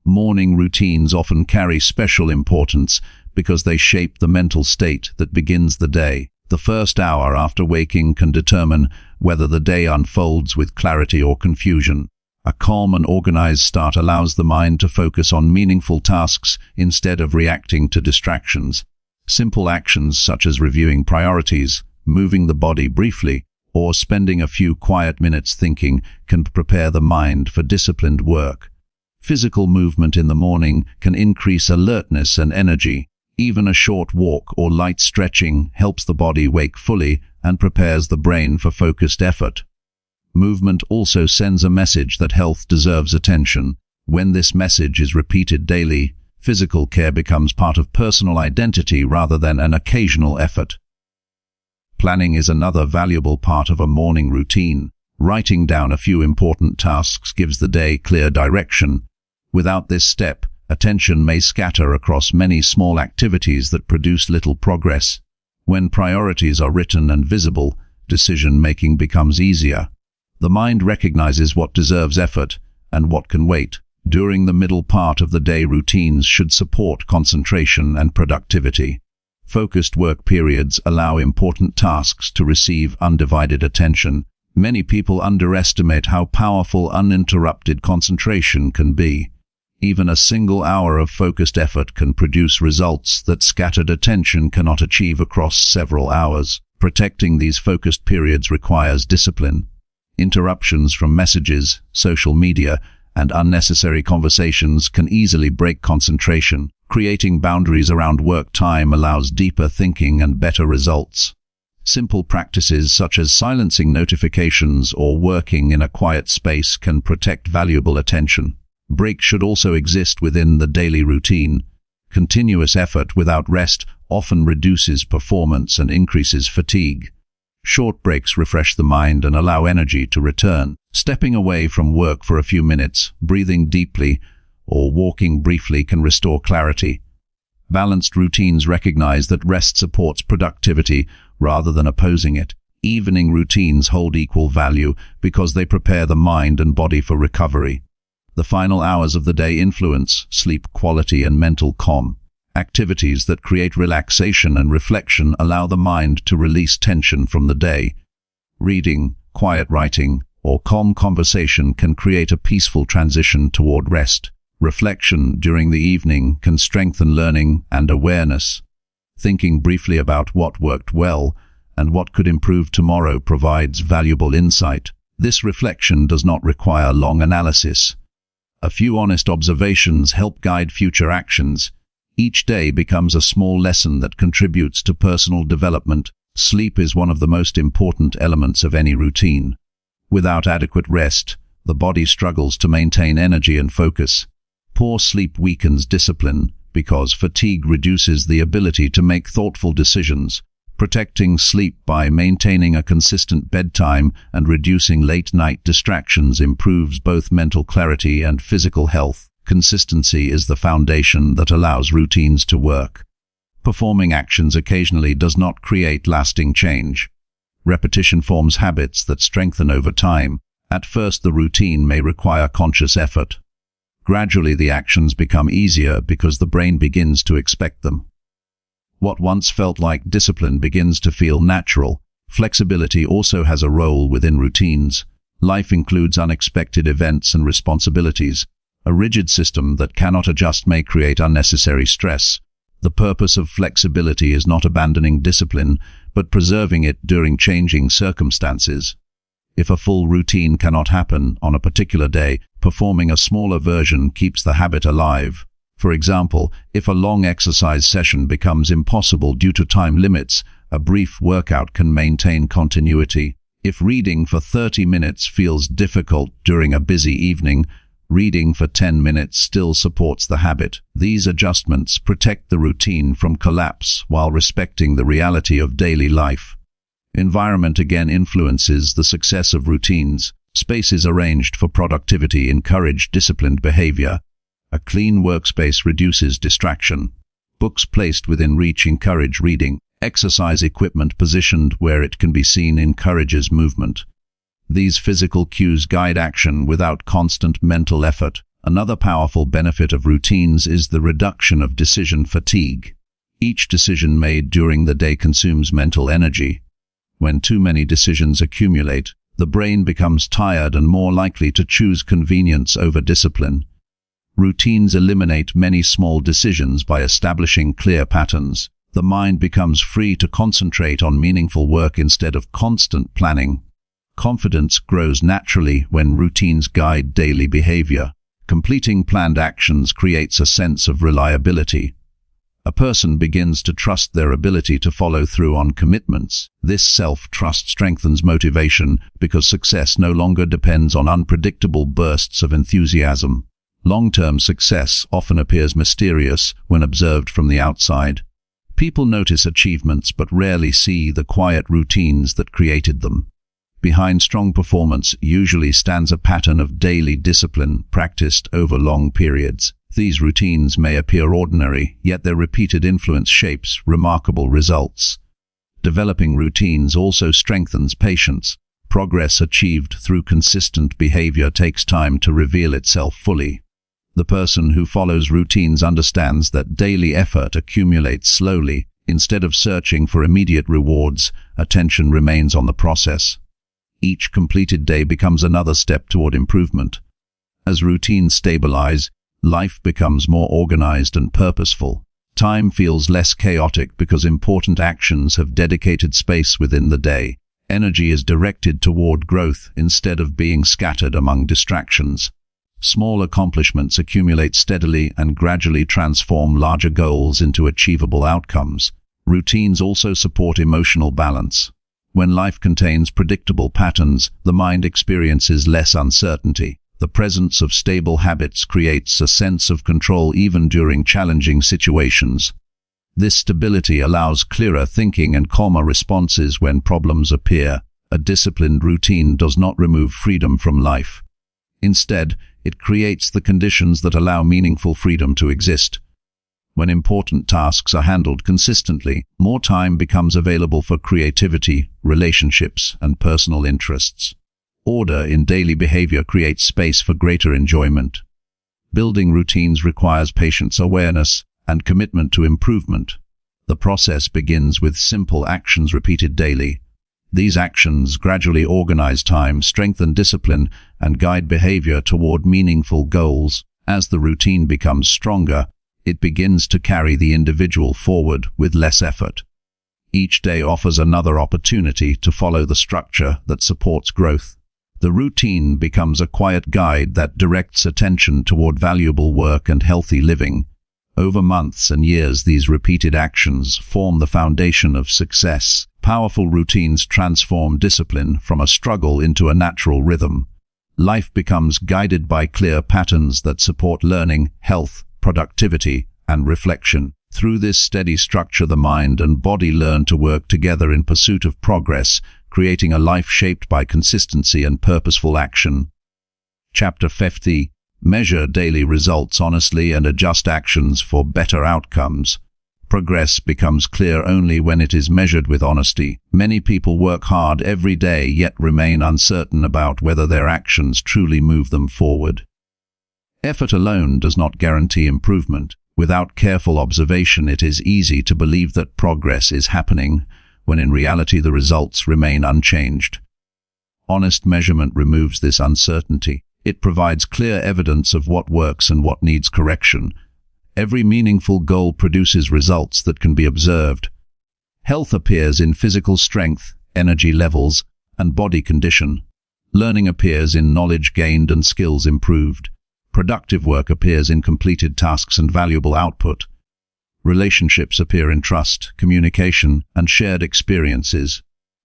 Morning routines often carry special importance because they shape the mental state that begins the day. The first hour after waking can determine whether the day unfolds with clarity or confusion. A calm and organized start allows the mind to focus on meaningful tasks instead of reacting to distractions. Simple actions such as reviewing priorities, moving the body briefly, or spending a few quiet minutes thinking can prepare the mind for disciplined work. Physical movement in the morning can increase alertness and energy. Even a short walk or light stretching helps the body wake fully and prepares the brain for focused effort. Movement also sends a message that health deserves attention. When this message is repeated daily, physical care becomes part of personal identity rather than an occasional effort. Planning is another valuable part of a morning routine. Writing down a few important tasks gives the day clear direction. Without this step, attention may scatter across many small activities that produce little progress. When priorities are written and visible, decision-making becomes easier. The mind recognizes what deserves effort and what can wait. During the middle part of the day, routines should support concentration and productivity. Focused work periods allow important tasks to receive undivided attention. Many people underestimate how powerful uninterrupted concentration can be. Even a single hour of focused effort can produce results that scattered attention cannot achieve across several hours. Protecting these focused periods requires discipline. Interruptions from messages, social media, and unnecessary conversations can easily break concentration. Creating boundaries around work time allows deeper thinking and better results. Simple practices such as silencing notifications or working in a quiet space can protect valuable attention. Breaks should also exist within the daily routine. Continuous effort without rest often reduces performance and increases fatigue. Short breaks refresh the mind and allow energy to return. Stepping away from work for a few minutes, breathing deeply, or walking briefly can restore clarity. Balanced routines recognize that rest supports productivity rather than opposing it. Evening routines hold equal value because they prepare the mind and body for recovery. The final hours of the day influence sleep quality and mental calm. Activities that create relaxation and reflection allow the mind to release tension from the day. Reading, quiet writing, or calm conversation can create a peaceful transition toward rest. Reflection during the evening can strengthen learning and awareness. Thinking briefly about what worked well and what could improve tomorrow provides valuable insight. This reflection does not require long analysis. A few honest observations help guide future actions. Each day becomes a small lesson that contributes to personal development. Sleep is one of the most important elements of any routine. Without adequate rest, the body struggles to maintain energy and focus. Poor sleep weakens discipline because fatigue reduces the ability to make thoughtful decisions. Protecting sleep by maintaining a consistent bedtime and reducing late-night distractions improves both mental clarity and physical health. Consistency is the foundation that allows routines to work. Performing actions occasionally does not create lasting change. Repetition forms habits that strengthen over time. At first, the routine may require conscious effort. Gradually, the actions become easier because the brain begins to expect them. What once felt like discipline begins to feel natural. Flexibility also has a role within routines. Life includes unexpected events and responsibilities. A rigid system that cannot adjust may create unnecessary stress. The purpose of flexibility is not abandoning discipline, but preserving it during changing circumstances. If a full routine cannot happen on a particular day, performing a smaller version keeps the habit alive. For example, if a long exercise session becomes impossible due to time limits, a brief workout can maintain continuity. If reading for 30 minutes feels difficult during a busy evening, reading for 10 minutes still supports the habit. These adjustments protect the routine from collapse while respecting the reality of daily life. Environment again influences the success of routines. Spaces arranged for productivity encourage disciplined behavior. A clean workspace reduces distraction. Books placed within reach encourage reading. Exercise equipment positioned where it can be seen encourages movement. These physical cues guide action without constant mental effort. Another powerful benefit of routines is the reduction of decision fatigue. Each decision made during the day consumes mental energy. When too many decisions accumulate, the brain becomes tired and more likely to choose convenience over discipline. Routines eliminate many small decisions by establishing clear patterns. The mind becomes free to concentrate on meaningful work instead of constant planning. Confidence grows naturally when routines guide daily behavior. Completing planned actions creates a sense of reliability. A person begins to trust their ability to follow through on commitments. This self-trust strengthens motivation because success no longer depends on unpredictable bursts of enthusiasm. Long-term success often appears mysterious when observed from the outside. People notice achievements but rarely see the quiet routines that created them. Behind strong performance usually stands a pattern of daily discipline practiced over long periods. These routines may appear ordinary, yet their repeated influence shapes remarkable results. Developing routines also strengthens patience. Progress achieved through consistent behavior takes time to reveal itself fully. The person who follows routines understands that daily effort accumulates slowly. Instead of searching for immediate rewards, attention remains on the process. Each completed day becomes another step toward improvement. As routines stabilize, life becomes more organized and purposeful. Time feels less chaotic because important actions have dedicated space within the day. Energy is directed toward growth instead of being scattered among distractions. Small accomplishments accumulate steadily and gradually transform larger goals into achievable outcomes. Routines also support emotional balance. When life contains predictable patterns, the mind experiences less uncertainty. The presence of stable habits creates a sense of control even during challenging situations. This stability allows clearer thinking and calmer responses when problems appear. A disciplined routine does not remove freedom from life. Instead, it creates the conditions that allow meaningful freedom to exist. When important tasks are handled consistently, more time becomes available for creativity, relationships, and personal interests. Order in daily behavior creates space for greater enjoyment. Building routines requires patience, awareness, and commitment to improvement. The process begins with simple actions repeated daily. These actions gradually organize time, strengthen discipline, and guide behavior toward meaningful goals. As the routine becomes stronger, it begins to carry the individual forward with less effort. Each day offers another opportunity to follow the structure that supports growth. The routine becomes a quiet guide that directs attention toward valuable work and healthy living. Over months and years, these repeated actions form the foundation of success. Powerful routines transform discipline from a struggle into a natural rhythm. Life becomes guided by clear patterns that support learning, health, productivity, and reflection. Through this steady structure, the mind and body learn to work together in pursuit of progress, creating a life shaped by consistency and purposeful action. Chapter 50. Measure daily results honestly and adjust actions for better outcomes. Progress becomes clear only when it is measured with honesty. Many people work hard every day yet remain uncertain about whether their actions truly move them forward. Effort alone does not guarantee improvement. Without careful observation, it is easy to believe that progress is happening, when in reality the results remain unchanged. Honest measurement removes this uncertainty. It provides clear evidence of what works and what needs correction. Every meaningful goal produces results that can be observed. Health appears in physical strength, energy levels, and body condition. Learning appears in knowledge gained and skills improved. Productive work appears in completed tasks and valuable output. Relationships appear in trust, communication, and shared experiences.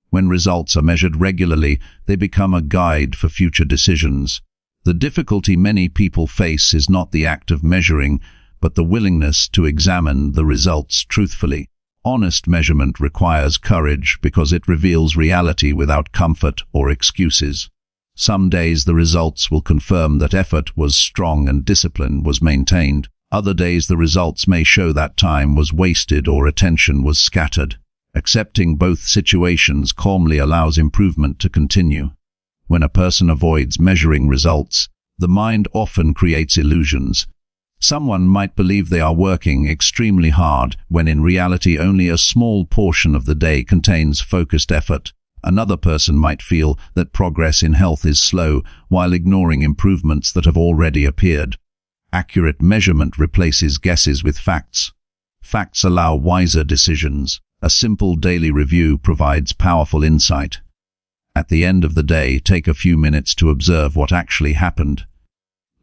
When results are measured regularly, they become a guide for future decisions. The difficulty many people face is not the act of measuring, but the willingness to examine the results truthfully. Honest measurement requires courage because it reveals reality without comfort or excuses. Some days the results will confirm that effort was strong and discipline was maintained. Other days the results may show that time was wasted or attention was scattered. Accepting both situations calmly allows improvement to continue. When a person avoids measuring results, the mind often creates illusions. Someone might believe they are working extremely hard, when in reality only a small portion of the day contains focused effort. Another person might feel that progress in health is slow, while ignoring improvements that have already appeared. Accurate measurement replaces guesses with facts. Facts allow wiser decisions. A simple daily review provides powerful insight. At the end of the day, take a few minutes to observe what actually happened.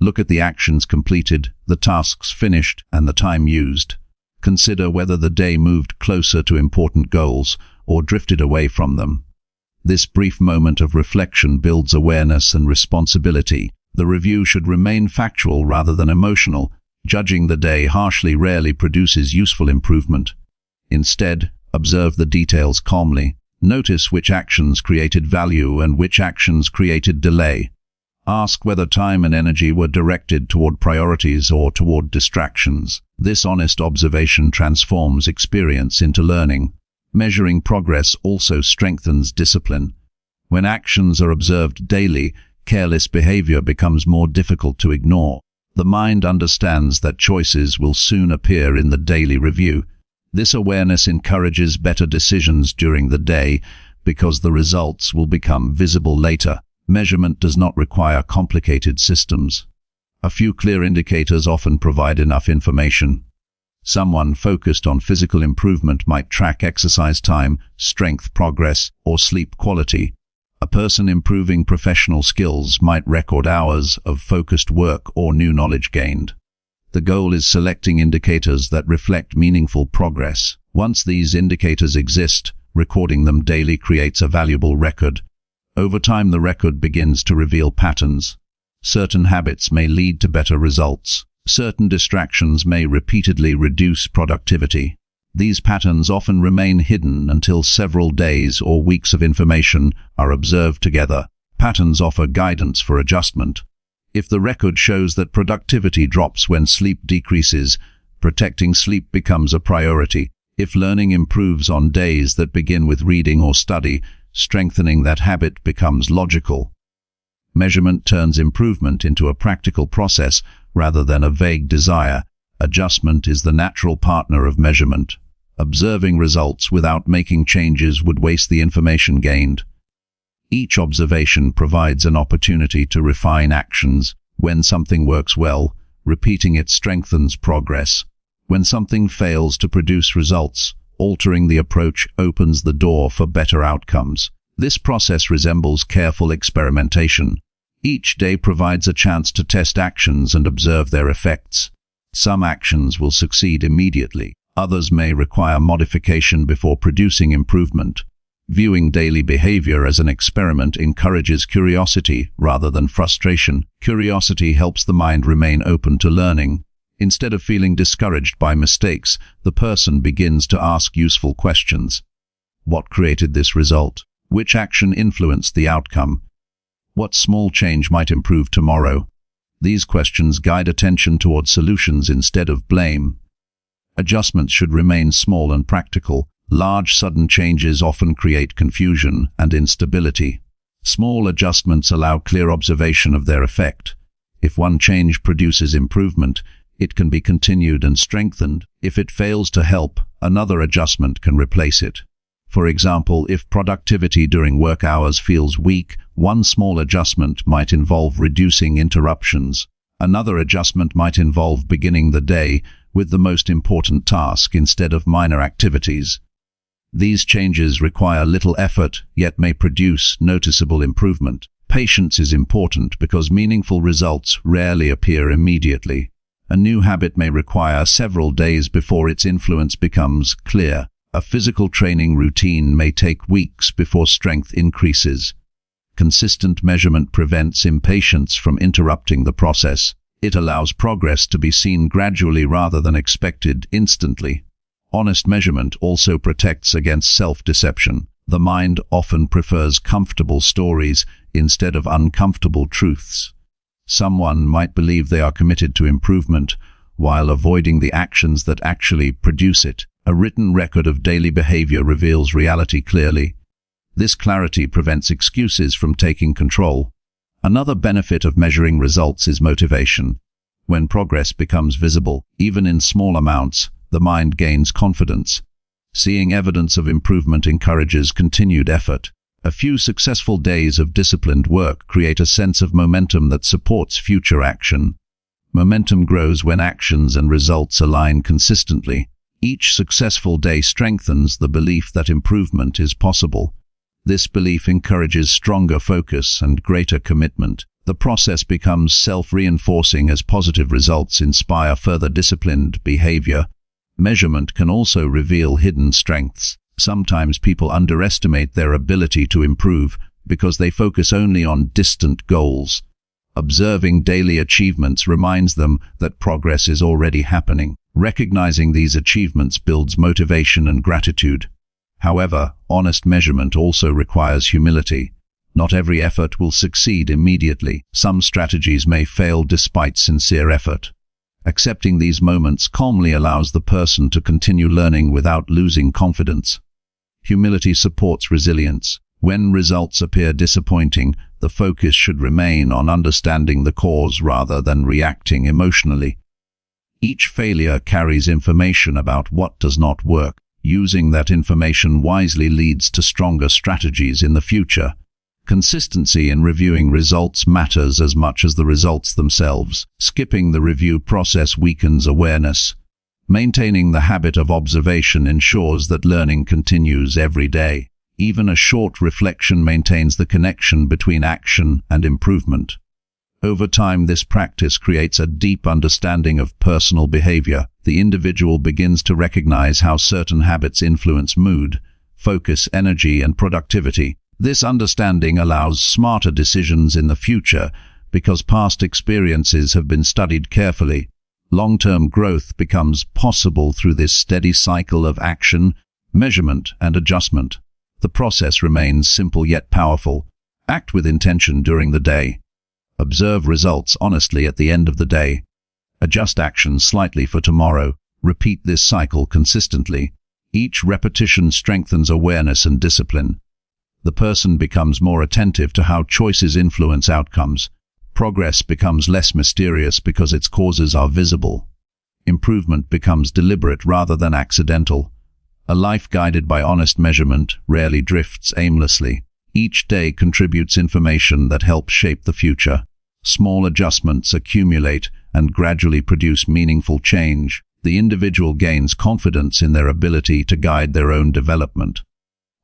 Look at the actions completed, the tasks finished, and the time used. Consider whether the day moved closer to important goals or drifted away from them. This brief moment of reflection builds awareness and responsibility. The review should remain factual rather than emotional. Judging the day harshly rarely produces useful improvement. Instead, observe the details calmly. Notice which actions created value and which actions created delay. Ask whether time and energy were directed toward priorities or toward distractions. This honest observation transforms experience into learning. Measuring progress also strengthens discipline. When actions are observed daily, careless behavior becomes more difficult to ignore. The mind understands that choices will soon appear in the daily review. This awareness encourages better decisions during the day because the results will become visible later. Measurement does not require complicated systems. A few clear indicators often provide enough information. Someone focused on physical improvement might track exercise time, strength progress, or sleep quality. A person improving professional skills might record hours of focused work or new knowledge gained. The goal is selecting indicators that reflect meaningful progress. Once these indicators exist, recording them daily creates a valuable record. Over time, the record begins to reveal patterns. Certain habits may lead to better results. Certain distractions may repeatedly reduce productivity. These patterns often remain hidden until several days or weeks of information are observed together. Patterns offer guidance for adjustment. If the record shows that productivity drops when sleep decreases, protecting sleep becomes a priority. If learning improves on days that begin with reading or study, strengthening that habit becomes logical. Measurement turns improvement into a practical process rather than a vague desire. Adjustment is the natural partner of measurement. Observing results without making changes would waste the information gained. Each observation provides an opportunity to refine actions. When something works well, repeating it strengthens progress. When something fails to produce results, altering the approach opens the door for better outcomes. This process resembles careful experimentation. Each day provides a chance to test actions and observe their effects. Some actions will succeed immediately. Others may require modification before producing improvement. Viewing daily behavior as an experiment encourages curiosity rather than frustration. Curiosity helps the mind remain open to learning. Instead of feeling discouraged by mistakes, the person begins to ask useful questions. What created this result? Which action influenced the outcome? What small change might improve tomorrow? These questions guide attention toward solutions instead of blame. Adjustments should remain small and practical. Large, sudden changes often create confusion and instability. Small adjustments allow clear observation of their effect. If one change produces improvement, It can be continued and strengthened. If it fails to help, another adjustment can replace it. For example, if productivity during work hours feels weak, one small adjustment might involve reducing interruptions. Another adjustment might involve beginning the day with the most important task instead of minor activities. These changes require little effort, yet may produce noticeable improvement. Patience is important because meaningful results rarely appear immediately. A new habit may require several days before its influence becomes clear. A physical training routine may take weeks before strength increases. Consistent measurement prevents impatience from interrupting the process. It allows progress to be seen gradually rather than expected instantly. Honest measurement also protects against self-deception. The mind often prefers comfortable stories instead of uncomfortable truths. Someone might believe they are committed to improvement while avoiding the actions that actually produce it. A written record of daily behavior reveals reality clearly. This clarity prevents excuses from taking control. Another benefit of measuring results is motivation. When progress becomes visible, even in small amounts, the mind gains confidence. Seeing evidence of improvement encourages continued effort. A few successful days of disciplined work create a sense of momentum that supports future action. Momentum grows when actions and results align consistently. Each successful day strengthens the belief that improvement is possible. This belief encourages stronger focus and greater commitment. The process becomes self-reinforcing as positive results inspire further disciplined behavior. Measurement can also reveal hidden strengths. Sometimes people underestimate their ability to improve because they focus only on distant goals. Observing daily achievements reminds them that progress is already happening. Recognizing these achievements builds motivation and gratitude. However, honest measurement also requires humility. Not every effort will succeed immediately. Some strategies may fail despite sincere effort. Accepting these moments calmly allows the person to continue learning without losing confidence. Humility supports resilience. When results appear disappointing, the focus should remain on understanding the cause rather than reacting emotionally. Each failure carries information about what does not work. Using that information wisely leads to stronger strategies in the future. Consistency in reviewing results matters as much as the results themselves. Skipping the review process weakens awareness. Maintaining the habit of observation ensures that learning continues every day. Even a short reflection maintains the connection between action and improvement. Over time, this practice creates a deep understanding of personal behavior. The individual begins to recognize how certain habits influence mood, focus, energy, and productivity. This understanding allows smarter decisions in the future because past experiences have been studied carefully. Long-term growth becomes possible through this steady cycle of action, measurement, and adjustment. The process remains simple yet powerful. Act with intention during the day. Observe results honestly at the end of the day. Adjust actions slightly for tomorrow. Repeat this cycle consistently. Each repetition strengthens awareness and discipline. The person becomes more attentive to how choices influence outcomes. Progress becomes less mysterious because its causes are visible. Improvement becomes deliberate rather than accidental. A life guided by honest measurement rarely drifts aimlessly. Each day contributes information that helps shape the future. Small adjustments accumulate and gradually produce meaningful change. The individual gains confidence in their ability to guide their own development.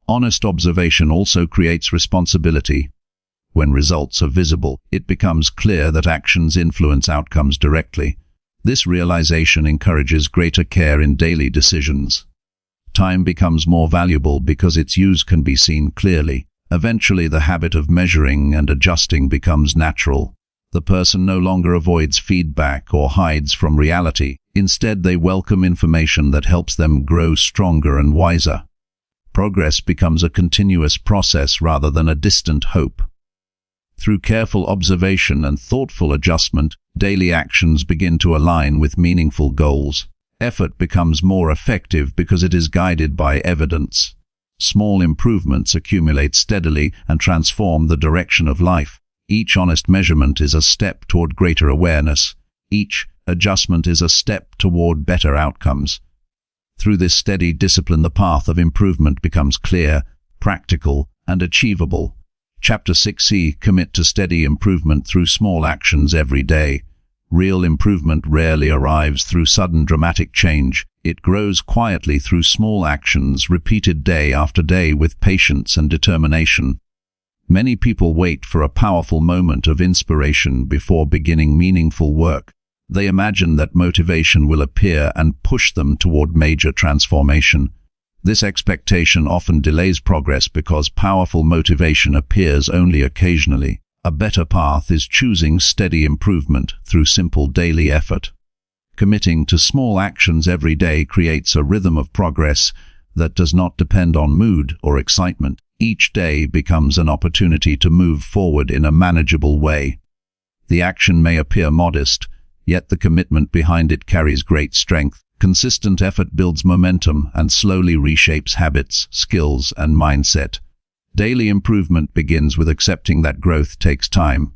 Honest observation also creates responsibility. When results are visible, it becomes clear that actions influence outcomes directly. This realization encourages greater care in daily decisions. Time becomes more valuable because its use can be seen clearly. Eventually, the habit of measuring and adjusting becomes natural. The person no longer avoids feedback or hides from reality. Instead, they welcome information that helps them grow stronger and wiser. Progress becomes a continuous process rather than a distant hope. Through careful observation and thoughtful adjustment, daily actions begin to align with meaningful goals. Effort becomes more effective because it is guided by evidence. Small improvements accumulate steadily and transform the direction of life. Each honest measurement is a step toward greater awareness. Each adjustment is a step toward better outcomes. Through this steady discipline, the path of improvement becomes clear, practical, and achievable. Chapter 6c. Commit to steady improvement through small actions every day. Real improvement rarely arrives through sudden dramatic change. It grows quietly through small actions repeated day after day with patience and determination. Many people wait for a powerful moment of inspiration before beginning meaningful work. They imagine that motivation will appear and push them toward major transformation. This expectation often delays progress because powerful motivation appears only occasionally. A better path is choosing steady improvement through simple daily effort. Committing to small actions every day creates a rhythm of progress that does not depend on mood or excitement. Each day becomes an opportunity to move forward in a manageable way. The action may appear modest, yet the commitment behind it carries great strength. Consistent effort builds momentum and slowly reshapes habits, skills, and mindset. Daily improvement begins with accepting that growth takes time.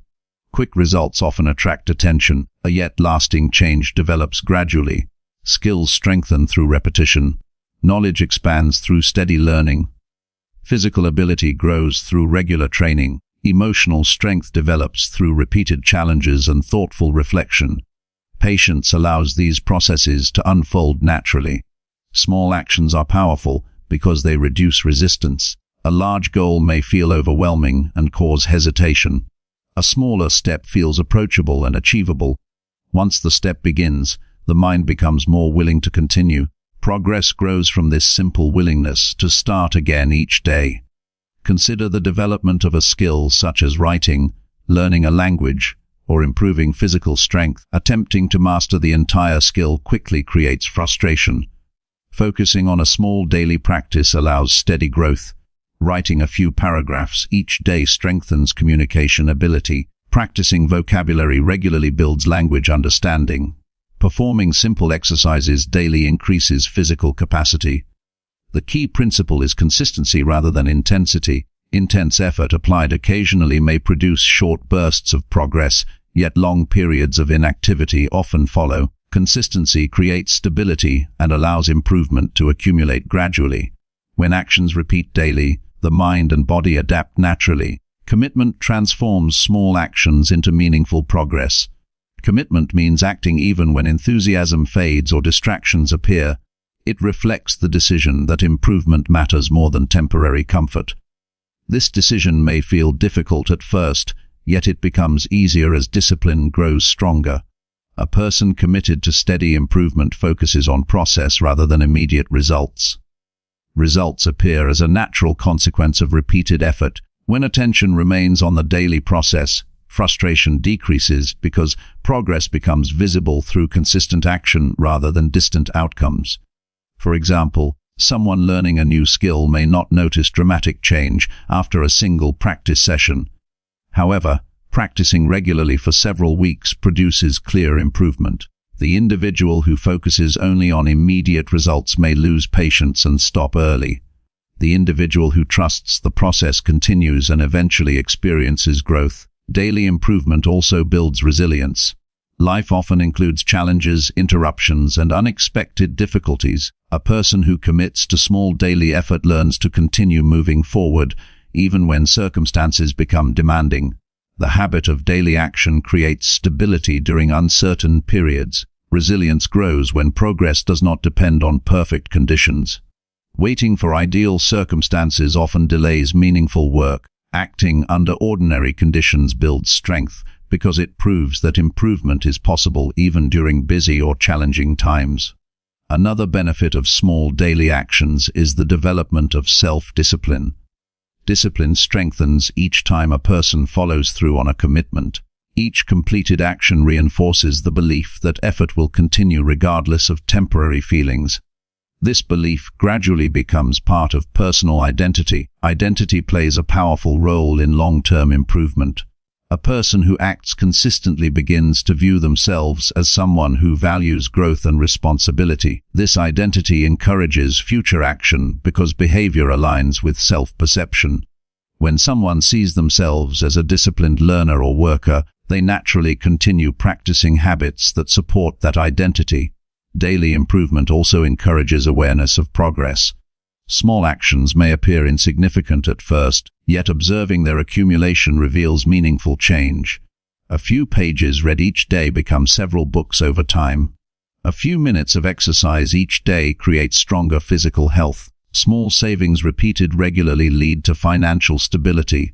Quick results often attract attention, yet lasting change develops gradually. Skills strengthen through repetition. Knowledge expands through steady learning. Physical ability grows through regular training. Emotional strength develops through repeated challenges and thoughtful reflection. Patience allows these processes to unfold naturally. Small actions are powerful because they reduce resistance. A large goal may feel overwhelming and cause hesitation. A smaller step feels approachable and achievable. Once the step begins, the mind becomes more willing to continue. Progress grows from this simple willingness to start again each day. Consider the development of a skill such as writing, learning a language, or improving physical strength. Attempting to master the entire skill quickly creates frustration. Focusing on a small daily practice allows steady growth. Writing a few paragraphs each day strengthens communication ability. Practicing vocabulary regularly builds language understanding. Performing simple exercises daily increases physical capacity. The key principle is consistency rather than intensity. Intense effort applied occasionally may produce short bursts of progress, yet long periods of inactivity often follow. Consistency creates stability and allows improvement to accumulate gradually. When actions repeat daily, the mind and body adapt naturally. Commitment transforms small actions into meaningful progress. Commitment means acting even when enthusiasm fades or distractions appear. It reflects the decision that improvement matters more than temporary comfort. This decision may feel difficult at first, yet it becomes easier as discipline grows stronger. A person committed to steady improvement focuses on process rather than immediate results. Results appear as a natural consequence of repeated effort. When attention remains on the daily process, frustration decreases because progress becomes visible through consistent action rather than distant outcomes. For example, someone learning a new skill may not notice dramatic change after a single practice session. However, practicing regularly for several weeks produces clear improvement. The individual who focuses only on immediate results may lose patience and stop early. The individual who trusts the process continues and eventually experiences growth. Daily improvement also builds resilience. Life often includes challenges, interruptions, and unexpected difficulties. A person who commits to small daily effort learns to continue moving forward, even when circumstances become demanding. The habit of daily action creates stability during uncertain periods. Resilience grows when progress does not depend on perfect conditions. Waiting for ideal circumstances often delays meaningful work. Acting under ordinary conditions builds strength because it proves that improvement is possible even during busy or challenging times. Another benefit of small daily actions is the development of self-discipline. Discipline strengthens each time a person follows through on a commitment. Each completed action reinforces the belief that effort will continue regardless of temporary feelings. This belief gradually becomes part of personal identity. Identity plays a powerful role in long-term improvement. A person who acts consistently begins to view themselves as someone who values growth and responsibility. This identity encourages future action because behavior aligns with self-perception. When someone sees themselves as a disciplined learner or worker, They naturally continue practicing habits that support that identity. Daily improvement also encourages awareness of progress. Small actions may appear insignificant at first, yet observing their accumulation reveals meaningful change. A few pages read each day become several books over time. A few minutes of exercise each day creates stronger physical health. Small savings repeated regularly lead to financial stability.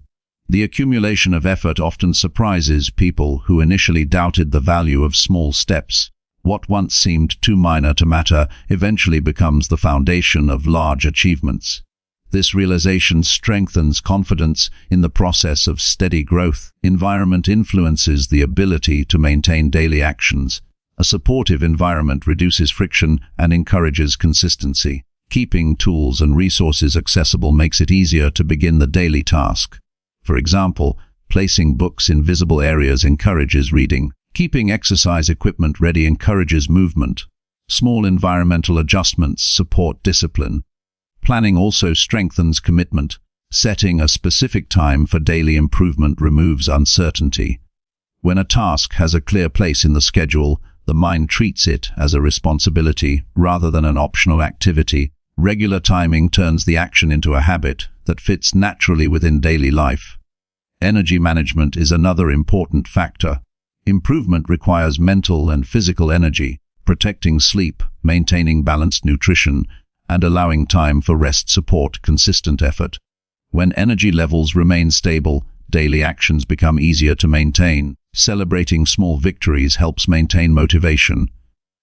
The accumulation of effort often surprises people who initially doubted the value of small steps. What once seemed too minor to matter eventually becomes the foundation of large achievements. This realization strengthens confidence in the process of steady growth. Environment influences the ability to maintain daily actions. A supportive environment reduces friction and encourages consistency. Keeping tools and resources accessible makes it easier to begin the daily task. For example, placing books in visible areas encourages reading. Keeping exercise equipment ready encourages movement. Small environmental adjustments support discipline. Planning also strengthens commitment. Setting a specific time for daily improvement removes uncertainty. When a task has a clear place in the schedule, the mind treats it as a responsibility rather than an optional activity. Regular timing turns the action into a habit that fits naturally within daily life. Energy management is another important factor. Improvement requires mental and physical energy. Protecting sleep, maintaining balanced nutrition, and allowing time for rest support consistent effort. When energy levels remain stable, daily actions become easier to maintain. Celebrating small victories helps maintain motivation.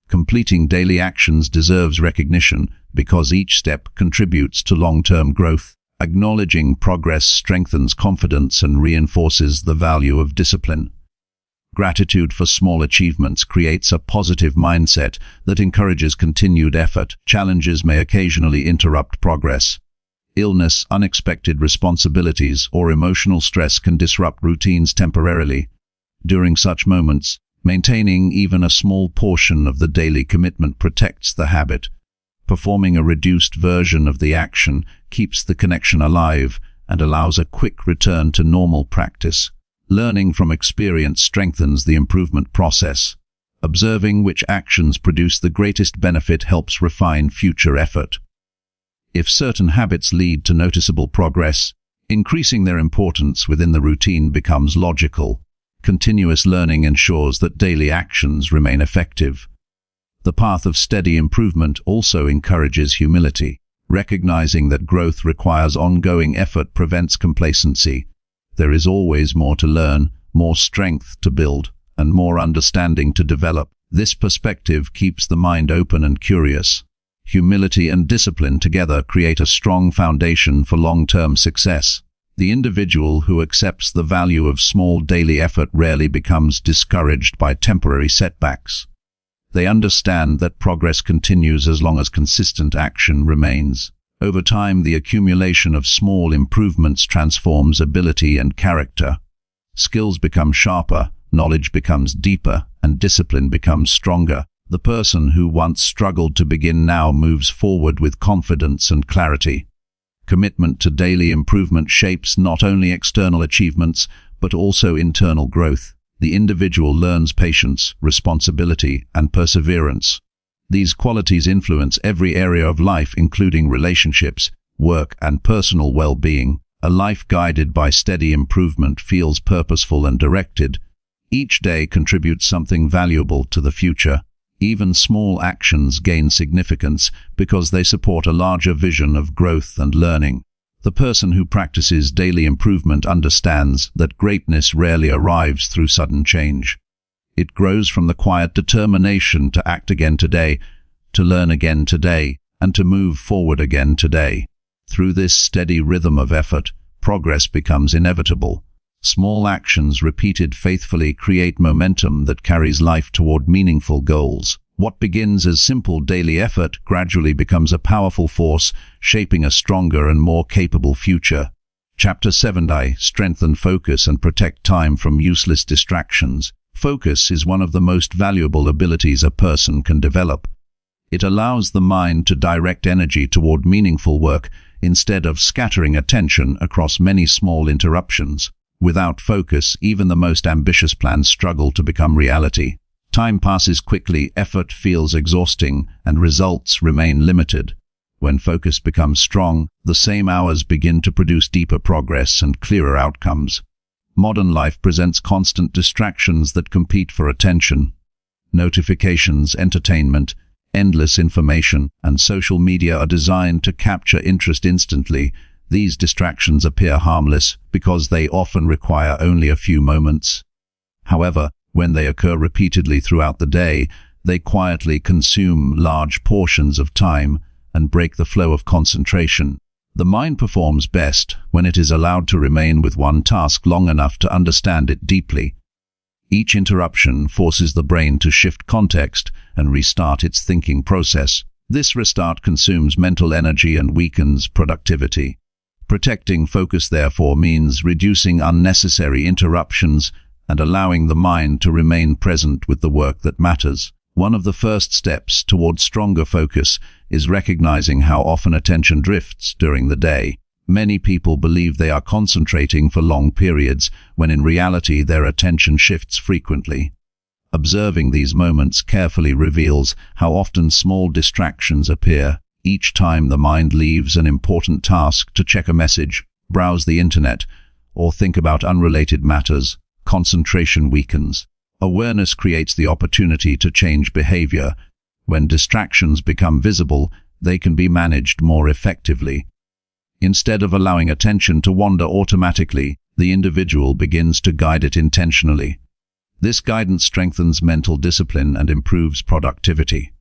Completing daily actions deserves recognition because each step contributes to long-term growth. Acknowledging progress strengthens confidence and reinforces the value of discipline. Gratitude for small achievements creates a positive mindset that encourages continued effort. Challenges may occasionally interrupt progress. Illness, unexpected responsibilities, or emotional stress can disrupt routines temporarily. During such moments, maintaining even a small portion of the daily commitment protects the habit. Performing a reduced version of the action keeps the connection alive and allows a quick return to normal practice. Learning from experience strengthens the improvement process. Observing which actions produce the greatest benefit helps refine future effort. If certain habits lead to noticeable progress, increasing their importance within the routine becomes logical. Continuous learning ensures that daily actions remain effective. The path of steady improvement also encourages humility. Recognizing that growth requires ongoing effort prevents complacency. There is always more to learn, more strength to build, and more understanding to develop. This perspective keeps the mind open and curious. Humility and discipline together create a strong foundation for long-term success. The individual who accepts the value of small daily effort rarely becomes discouraged by temporary setbacks. They understand that progress continues as long as consistent action remains. Over time, the accumulation of small improvements transforms ability and character. Skills become sharper, knowledge becomes deeper, and discipline becomes stronger. The person who once struggled to begin now moves forward with confidence and clarity. Commitment to daily improvement shapes not only external achievements, but also internal growth. The individual learns patience, responsibility, and perseverance. These qualities influence every area of life, including relationships, work, and personal well-being. A life guided by steady improvement feels purposeful and directed. Each day contributes something valuable to the future. Even small actions gain significance because they support a larger vision of growth and learning. The person who practices daily improvement understands that greatness rarely arrives through sudden change. It grows from the quiet determination to act again today, to learn again today, and to move forward again today. Through this steady rhythm of effort, progress becomes inevitable. Small actions repeated faithfully create momentum that carries life toward meaningful goals. What begins as simple daily effort gradually becomes a powerful force, shaping a stronger and more capable future. Chapter 7: Strengthen focus and protect time from useless distractions. Focus is one of the most valuable abilities a person can develop. It allows the mind to direct energy toward meaningful work instead of scattering attention across many small interruptions. Without focus, even the most ambitious plans struggle to become reality. Time passes quickly, effort feels exhausting, and results remain limited. When focus becomes strong, the same hours begin to produce deeper progress and clearer outcomes. Modern life presents constant distractions that compete for attention. Notifications, entertainment, endless information, and social media are designed to capture interest instantly. These distractions appear harmless because they often require only a few moments. However, when they occur repeatedly throughout the day, they quietly consume large portions of time and break the flow of concentration. The mind performs best when it is allowed to remain with one task long enough to understand it deeply. Each interruption forces the brain to shift context and restart its thinking process. This restart consumes mental energy and weakens productivity. Protecting focus, therefore, means reducing unnecessary interruptions and allowing the mind to remain present with the work that matters. One of the first steps towards stronger focus is recognizing how often attention drifts during the day. Many people believe they are concentrating for long periods, when in reality their attention shifts frequently. Observing these moments carefully reveals how often small distractions appear. Each time the mind leaves an important task to check a message, browse the internet, or think about unrelated matters, concentration weakens. Awareness creates the opportunity to change behavior. When distractions become visible, they can be managed more effectively. Instead of allowing attention to wander automatically, the individual begins to guide it intentionally. This guidance strengthens mental discipline and improves productivity.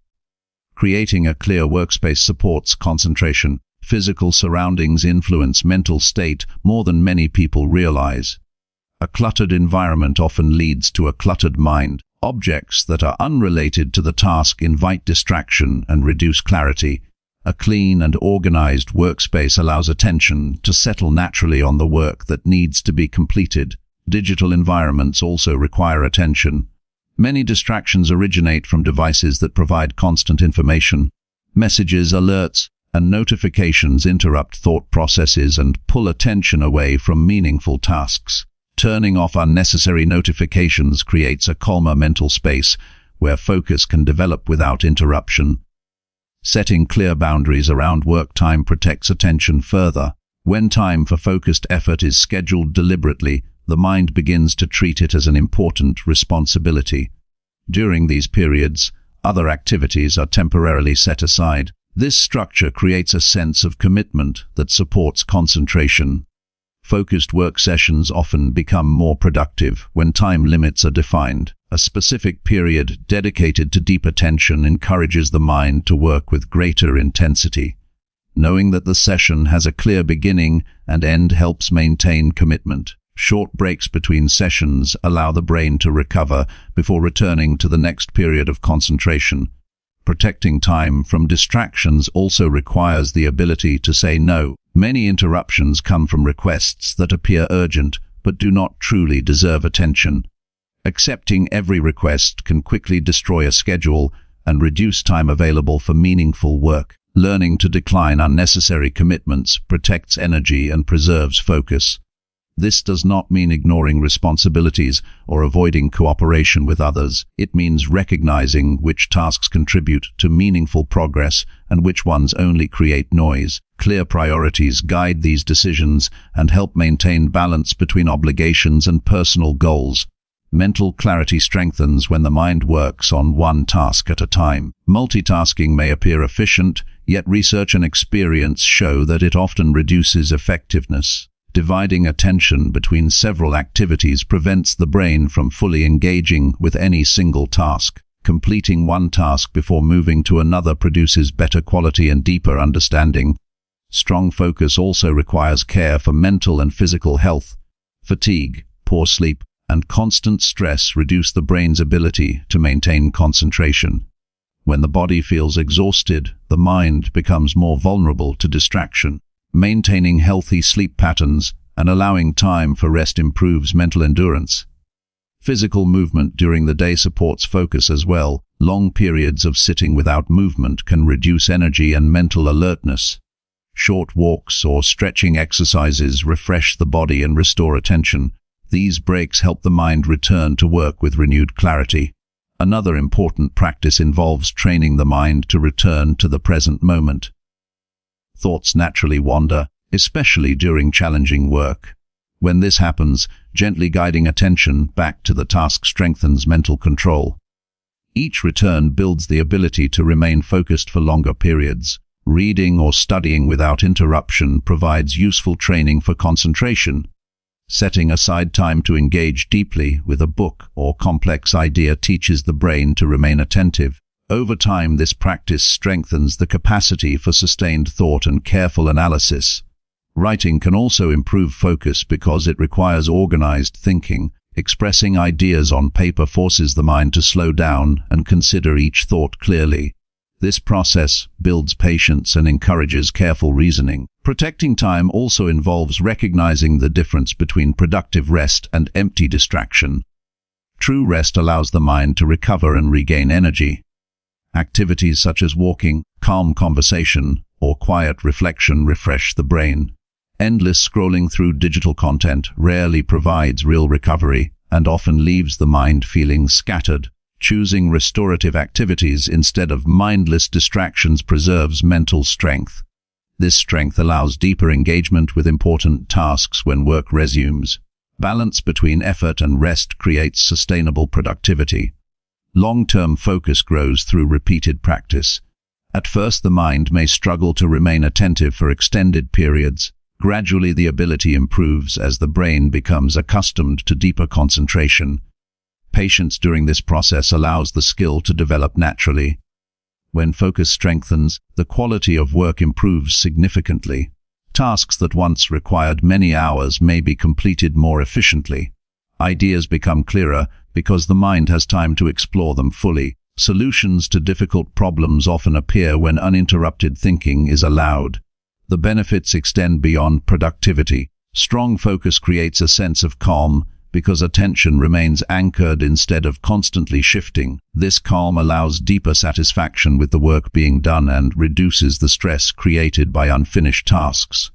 Creating a clear workspace supports concentration. Physical surroundings influence mental state more than many people realize. A cluttered environment often leads to a cluttered mind. Objects that are unrelated to the task invite distraction and reduce clarity. A clean and organized workspace allows attention to settle naturally on the work that needs to be completed. Digital environments also require attention. Many distractions originate from devices that provide constant information. Messages, alerts, and notifications interrupt thought processes and pull attention away from meaningful tasks. Turning off unnecessary notifications creates a calmer mental space where focus can develop without interruption. Setting clear boundaries around work time protects attention further. When time for focused effort is scheduled deliberately, the mind begins to treat it as an important responsibility. During these periods, other activities are temporarily set aside. This structure creates a sense of commitment that supports concentration. Focused work sessions often become more productive when time limits are defined. A specific period dedicated to deep attention encourages the mind to work with greater intensity. Knowing that the session has a clear beginning and end helps maintain commitment. Short breaks between sessions allow the brain to recover before returning to the next period of concentration. Protecting time from distractions also requires the ability to say no. Many interruptions come from requests that appear urgent but do not truly deserve attention. Accepting every request can quickly destroy a schedule and reduce time available for meaningful work. Learning to decline unnecessary commitments protects energy and preserves focus. This does not mean ignoring responsibilities or avoiding cooperation with others. It means recognizing which tasks contribute to meaningful progress and which ones only create noise. Clear priorities guide these decisions and help maintain balance between obligations and personal goals. Mental clarity strengthens when the mind works on one task at a time. Multitasking may appear efficient, yet research and experience show that it often reduces effectiveness. Dividing attention between several activities prevents the brain from fully engaging with any single task. Completing one task before moving to another produces better quality and deeper understanding. Strong focus also requires care for mental and physical health. Fatigue, poor sleep, and constant stress reduce the brain's ability to maintain concentration. When the body feels exhausted, the mind becomes more vulnerable to distraction. Maintaining healthy sleep patterns and allowing time for rest improves mental endurance. Physical movement during the day supports focus as well. Long periods of sitting without movement can reduce energy and mental alertness. Short walks or stretching exercises refresh the body and restore attention. These breaks help the mind return to work with renewed clarity. Another important practice involves training the mind to return to the present moment. Thoughts naturally wander, especially during challenging work. When this happens, gently guiding attention back to the task strengthens mental control. Each return builds the ability to remain focused for longer periods. Reading or studying without interruption provides useful training for concentration. Setting aside time to engage deeply with a book or complex idea teaches the brain to remain attentive. Over time, this practice strengthens the capacity for sustained thought and careful analysis. Writing can also improve focus because it requires organized thinking. Expressing ideas on paper forces the mind to slow down and consider each thought clearly. This process builds patience and encourages careful reasoning. Protecting time also involves recognizing the difference between productive rest and empty distraction. True rest allows the mind to recover and regain energy. Activities such as walking, calm conversation, or quiet reflection refresh the brain. Endless scrolling through digital content rarely provides real recovery and often leaves the mind feeling scattered. Choosing restorative activities instead of mindless distractions preserves mental strength. This strength allows deeper engagement with important tasks when work resumes. Balance between effort and rest creates sustainable productivity. Long-term focus grows through repeated practice. At first, the mind may struggle to remain attentive for extended periods. Gradually, the ability improves as the brain becomes accustomed to deeper concentration. Patience during this process allows the skill to develop naturally. When focus strengthens, the quality of work improves significantly. Tasks that once required many hours may be completed more efficiently. Ideas become clearer because the mind has time to explore them fully. Solutions to difficult problems often appear when uninterrupted thinking is allowed. The benefits extend beyond productivity. Strong focus creates a sense of calm because attention remains anchored instead of constantly shifting. This calm allows deeper satisfaction with the work being done and reduces the stress created by unfinished tasks.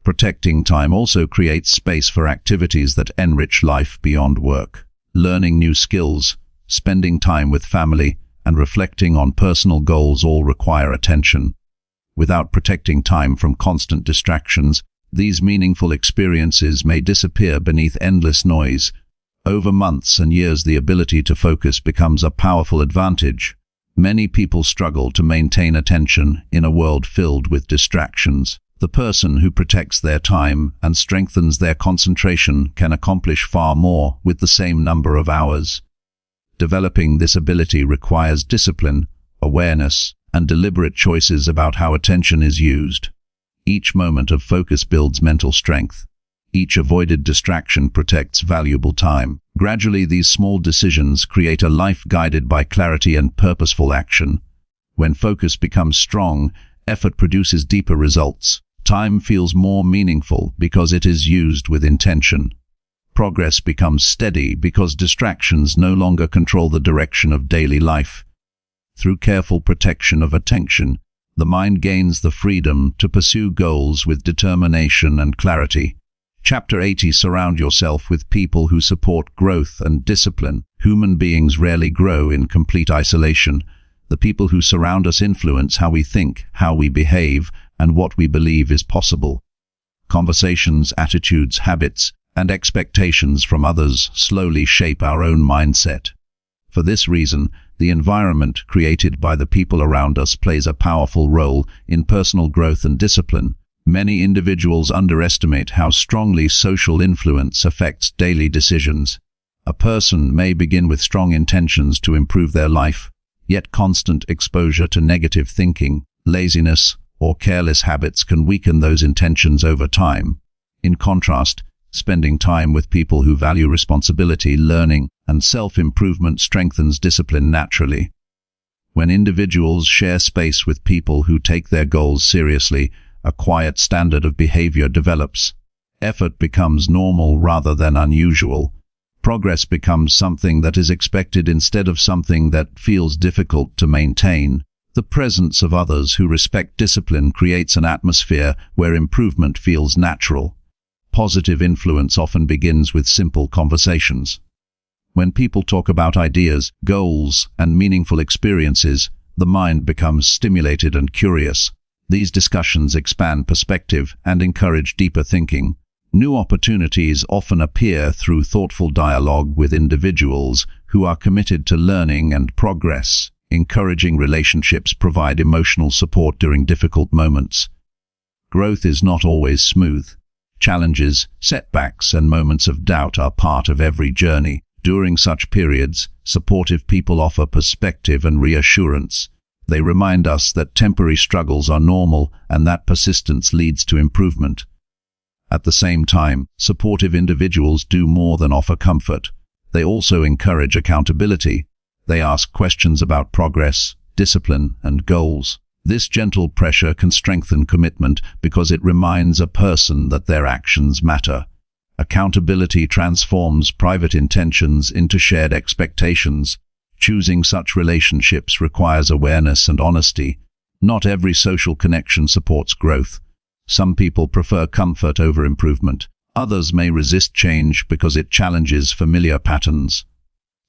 Protecting time also creates space for activities that enrich life beyond work. Learning new skills, spending time with family, and reflecting on personal goals all require attention. Without protecting time from constant distractions, these meaningful experiences may disappear beneath endless noise. Over months and years, the ability to focus becomes a powerful advantage. Many people struggle to maintain attention in a world filled with distractions. The person who protects their time and strengthens their concentration can accomplish far more with the same number of hours. Developing this ability requires discipline, awareness, and deliberate choices about how attention is used. Each moment of focus builds mental strength. Each avoided distraction protects valuable time. Gradually, these small decisions create a life guided by clarity and purposeful action. When focus becomes strong, effort produces deeper results. Time feels more meaningful because it is used with intention. Progress becomes steady because distractions no longer control the direction of daily life. Through careful protection of attention, the mind gains the freedom to pursue goals with determination and clarity. Chapter 80. Surround yourself with people who support growth and discipline. Human beings rarely grow in complete isolation. The people who surround us influence how we think, how we behave, and what we believe is possible. Conversations, attitudes, habits, and expectations from others slowly shape our own mindset. For this reason, the environment created by the people around us plays a powerful role in personal growth and discipline. Many individuals underestimate how strongly social influence affects daily decisions. A person may begin with strong intentions to improve their life, yet constant exposure to negative thinking, laziness, or careless habits can weaken those intentions over time. In contrast, spending time with people who value responsibility, learning, and self-improvement strengthens discipline naturally. When individuals share space with people who take their goals seriously, a quiet standard of behavior develops. Effort becomes normal rather than unusual. Progress becomes something that is expected instead of something that feels difficult to maintain. The presence of others who respect discipline creates an atmosphere where improvement feels natural. Positive influence often begins with simple conversations. When people talk about ideas, goals, and meaningful experiences, the mind becomes stimulated and curious. These discussions expand perspective and encourage deeper thinking. New opportunities often appear through thoughtful dialogue with individuals who are committed to learning and progress. Encouraging relationships provide emotional support during difficult moments. Growth is not always smooth. Challenges, setbacks, and moments of doubt are part of every journey. During such periods, supportive people offer perspective and reassurance. They remind us that temporary struggles are normal and that persistence leads to improvement. At the same time, supportive individuals do more than offer comfort. They also encourage accountability. They ask questions about progress, discipline, and goals. This gentle pressure can strengthen commitment because it reminds a person that their actions matter. Accountability transforms private intentions into shared expectations. Choosing such relationships requires awareness and honesty. Not every social connection supports growth. Some people prefer comfort over improvement. Others may resist change because it challenges familiar patterns.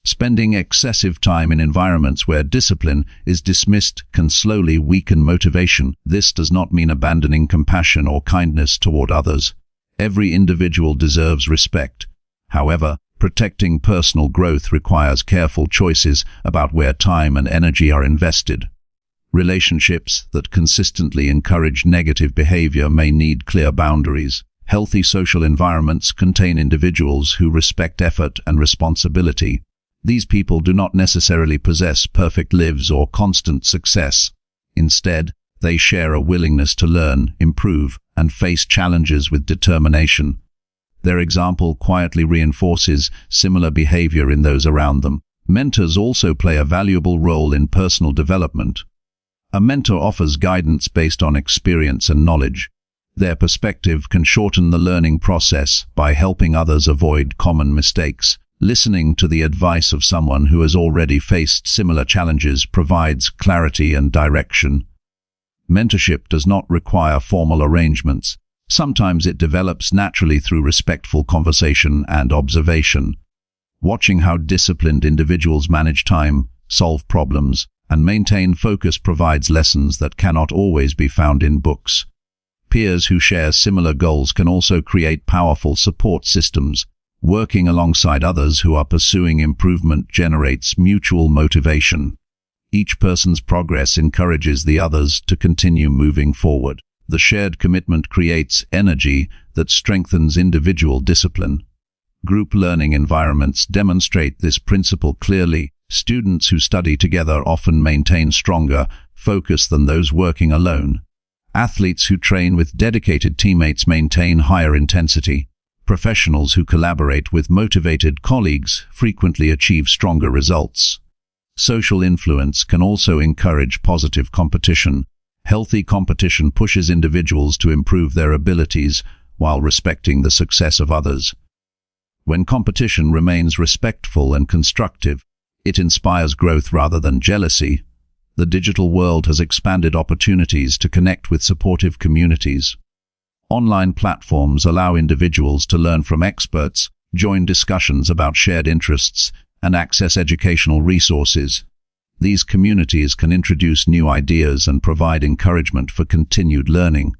Spending excessive time in environments where discipline is dismissed can slowly weaken motivation. This does not mean abandoning compassion or kindness toward others. Every individual deserves respect. However, protecting personal growth requires careful choices about where time and energy are invested. Relationships that consistently encourage negative behavior may need clear boundaries. Healthy social environments contain individuals who respect effort and responsibility. These people do not necessarily possess perfect lives or constant success. Instead, they share a willingness to learn, improve, and face challenges with determination. Their example quietly reinforces similar behavior in those around them. Mentors also play a valuable role in personal development. A mentor offers guidance based on experience and knowledge. Their perspective can shorten the learning process by helping others avoid common mistakes. Listening to the advice of someone who has already faced similar challenges provides clarity and direction. Mentorship does not require formal arrangements. Sometimes it develops naturally through respectful conversation and observation. Watching how disciplined individuals manage time, solve problems, and maintain focus provides lessons that cannot always be found in books. Peers who share similar goals can also create powerful support systems. Working alongside others who are pursuing improvement generates mutual motivation. Each person's progress encourages the others to continue moving forward. The shared commitment creates energy that strengthens individual discipline. Group learning environments demonstrate this principle clearly. Students who study together often maintain stronger focus than those working alone. Athletes who train with dedicated teammates maintain higher intensity. Professionals who collaborate with motivated colleagues frequently achieve stronger results. Social influence can also encourage positive competition. Healthy competition pushes individuals to improve their abilities while respecting the success of others. When competition remains respectful and constructive, it inspires growth rather than jealousy. The digital world has expanded opportunities to connect with supportive communities. Online platforms allow individuals to learn from experts, join discussions about shared interests, and access educational resources. These communities can introduce new ideas and provide encouragement for continued learning.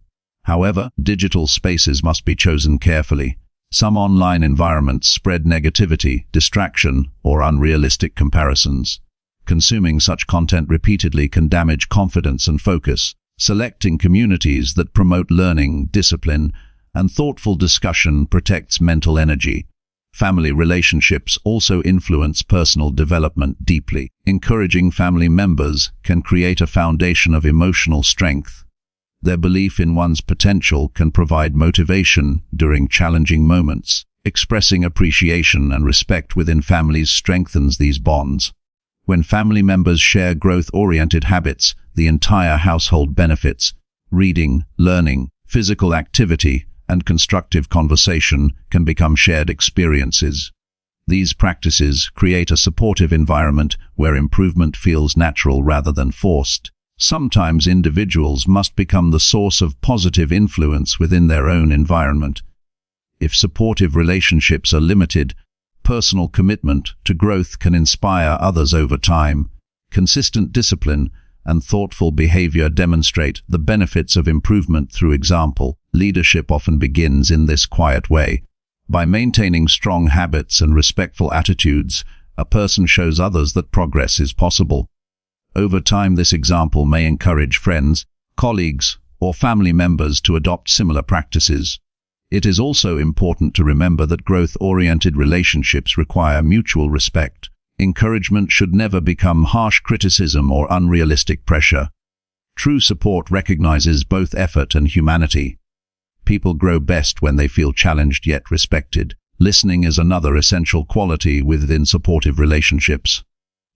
However, digital spaces must be chosen carefully. Some online environments spread negativity, distraction, or unrealistic comparisons. Consuming such content repeatedly can damage confidence and focus. Selecting communities that promote learning, discipline, and thoughtful discussion protects mental energy. Family relationships also influence personal development deeply. Encouraging family members can create a foundation of emotional strength. Their belief in one's potential can provide motivation during challenging moments. Expressing appreciation and respect within families strengthens these bonds. When family members share growth-oriented habits, the entire household benefits. Reading, learning, physical activity, and constructive conversation can become shared experiences. These practices create a supportive environment where improvement feels natural rather than forced. Sometimes individuals must become the source of positive influence within their own environment. If supportive relationships are limited, personal commitment to growth can inspire others over time. Consistent discipline and thoughtful behavior demonstrate the benefits of improvement through example. Leadership often begins in this quiet way. By maintaining strong habits and respectful attitudes, a person shows others that progress is possible. Over time, this example may encourage friends, colleagues, or family members to adopt similar practices. It is also important to remember that growth-oriented relationships require mutual respect. Encouragement should never become harsh criticism or unrealistic pressure. True support recognizes both effort and humanity. People grow best when they feel challenged yet respected. Listening is another essential quality within supportive relationships.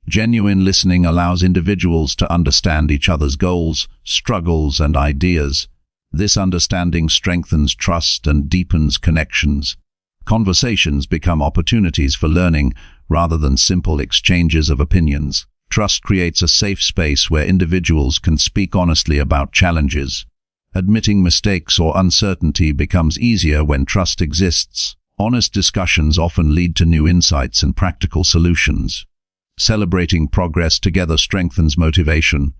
Genuine listening allows individuals to understand each other's goals, struggles, and ideas. This understanding strengthens trust and deepens connections. Conversations become opportunities for learning rather than simple exchanges of opinions. Trust creates a safe space where individuals can speak honestly about challenges. Admitting mistakes or uncertainty becomes easier when trust exists. Honest discussions often lead to new insights and practical solutions. Celebrating progress together strengthens motivation.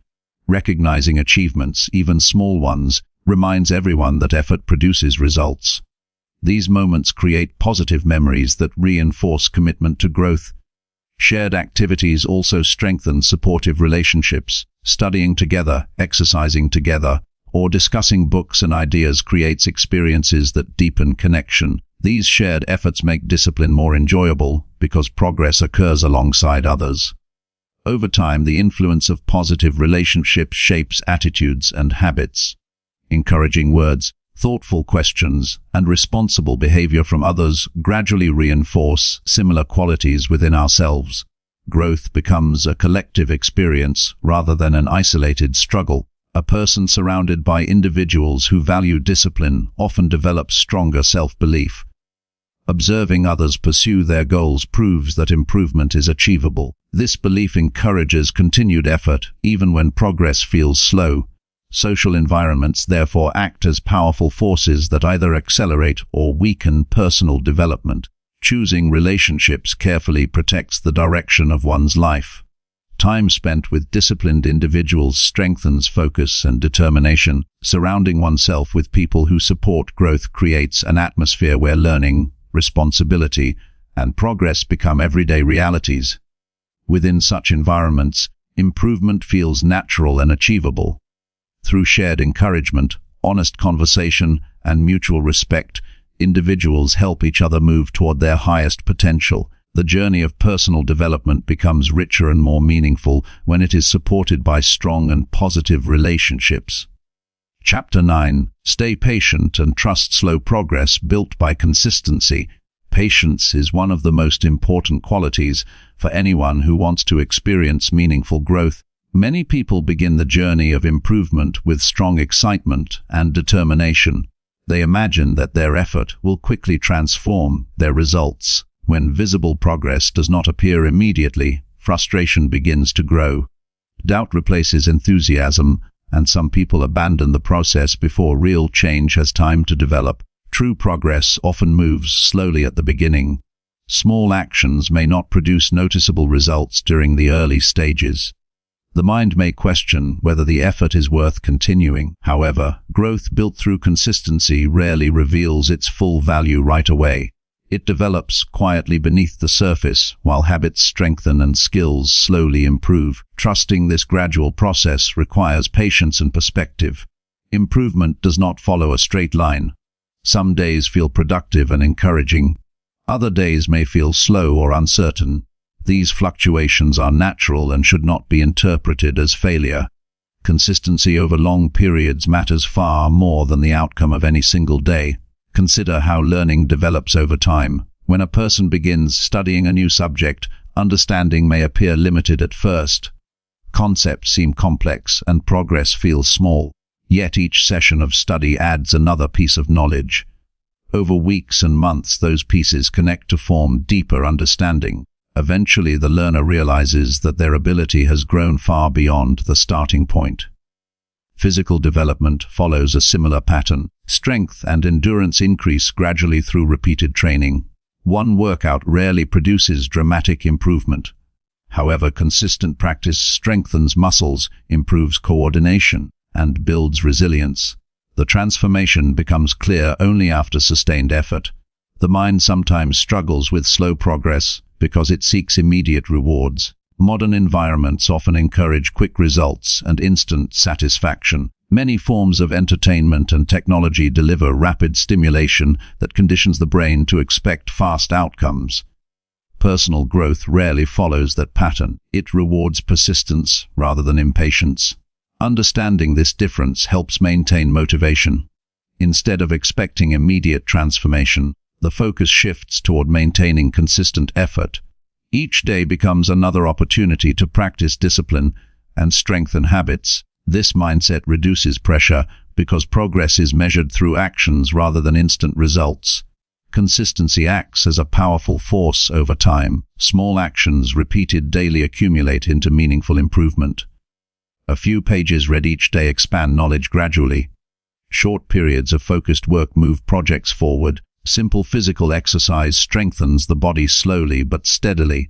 Recognizing achievements, even small ones, reminds everyone that effort produces results. These moments create positive memories that reinforce commitment to growth. Shared activities also strengthen supportive relationships. Studying together, exercising together, or discussing books and ideas creates experiences that deepen connection. These shared efforts make discipline more enjoyable because progress occurs alongside others. Over time, the influence of positive relationships shapes attitudes and habits. Encouraging words, thoughtful questions, and responsible behavior from others gradually reinforce similar qualities within ourselves. Growth becomes a collective experience rather than an isolated struggle. A person surrounded by individuals who value discipline often develops stronger self-belief. Observing others pursue their goals proves that improvement is achievable. This belief encourages continued effort, even when progress feels slow. Social environments therefore act as powerful forces that either accelerate or weaken personal development. Choosing relationships carefully protects the direction of one's life. Time spent with disciplined individuals strengthens focus and determination. Surrounding oneself with people who support growth creates an atmosphere where learning, responsibility, and progress become everyday realities. Within such environments, improvement feels natural and achievable. Through shared encouragement, honest conversation, and mutual respect, individuals help each other move toward their highest potential. The journey of personal development becomes richer and more meaningful when it is supported by strong and positive relationships. Chapter 9. Stay patient and trust slow progress built by consistency. Patience is one of the most important qualities for anyone who wants to experience meaningful growth. Many people begin the journey of improvement with strong excitement and determination. They imagine that their effort will quickly transform their results. When visible progress does not appear immediately, frustration begins to grow. Doubt replaces enthusiasm, and some people abandon the process before real change has time to develop. True progress often moves slowly at the beginning. Small actions may not produce noticeable results during the early stages. The mind may question whether the effort is worth continuing. However, growth built through consistency rarely reveals its full value right away. It develops quietly beneath the surface, while habits strengthen and skills slowly improve. Trusting this gradual process requires patience and perspective. Improvement does not follow a straight line. Some days feel productive and encouraging. Other days may feel slow or uncertain. These fluctuations are natural and should not be interpreted as failure. Consistency over long periods matters far more than the outcome of any single day. Consider how learning develops over time. When a person begins studying a new subject, understanding may appear limited at first. Concepts seem complex and progress feels small. Yet each session of study adds another piece of knowledge. Over weeks and months, those pieces connect to form deeper understanding. Eventually, the learner realizes that their ability has grown far beyond the starting point. Physical development follows a similar pattern. Strength and endurance increase gradually through repeated training. One workout rarely produces dramatic improvement. However, consistent practice strengthens muscles, improves coordination, and builds resilience. The transformation becomes clear only after sustained effort. The mind sometimes struggles with slow progress because it seeks immediate rewards. Modern environments often encourage quick results and instant satisfaction. Many forms of entertainment and technology deliver rapid stimulation that conditions the brain to expect fast outcomes. Personal growth rarely follows that pattern. It rewards persistence rather than impatience. Understanding this difference helps maintain motivation. Instead of expecting immediate transformation, the focus shifts toward maintaining consistent effort. Each day becomes another opportunity to practice discipline and strengthen habits. This mindset reduces pressure because progress is measured through actions rather than instant results. Consistency acts as a powerful force over time. Small actions repeated daily accumulate into meaningful improvement. A few pages read each day expand knowledge gradually. Short periods of focused work move projects forward. Simple physical exercise strengthens the body slowly but steadily.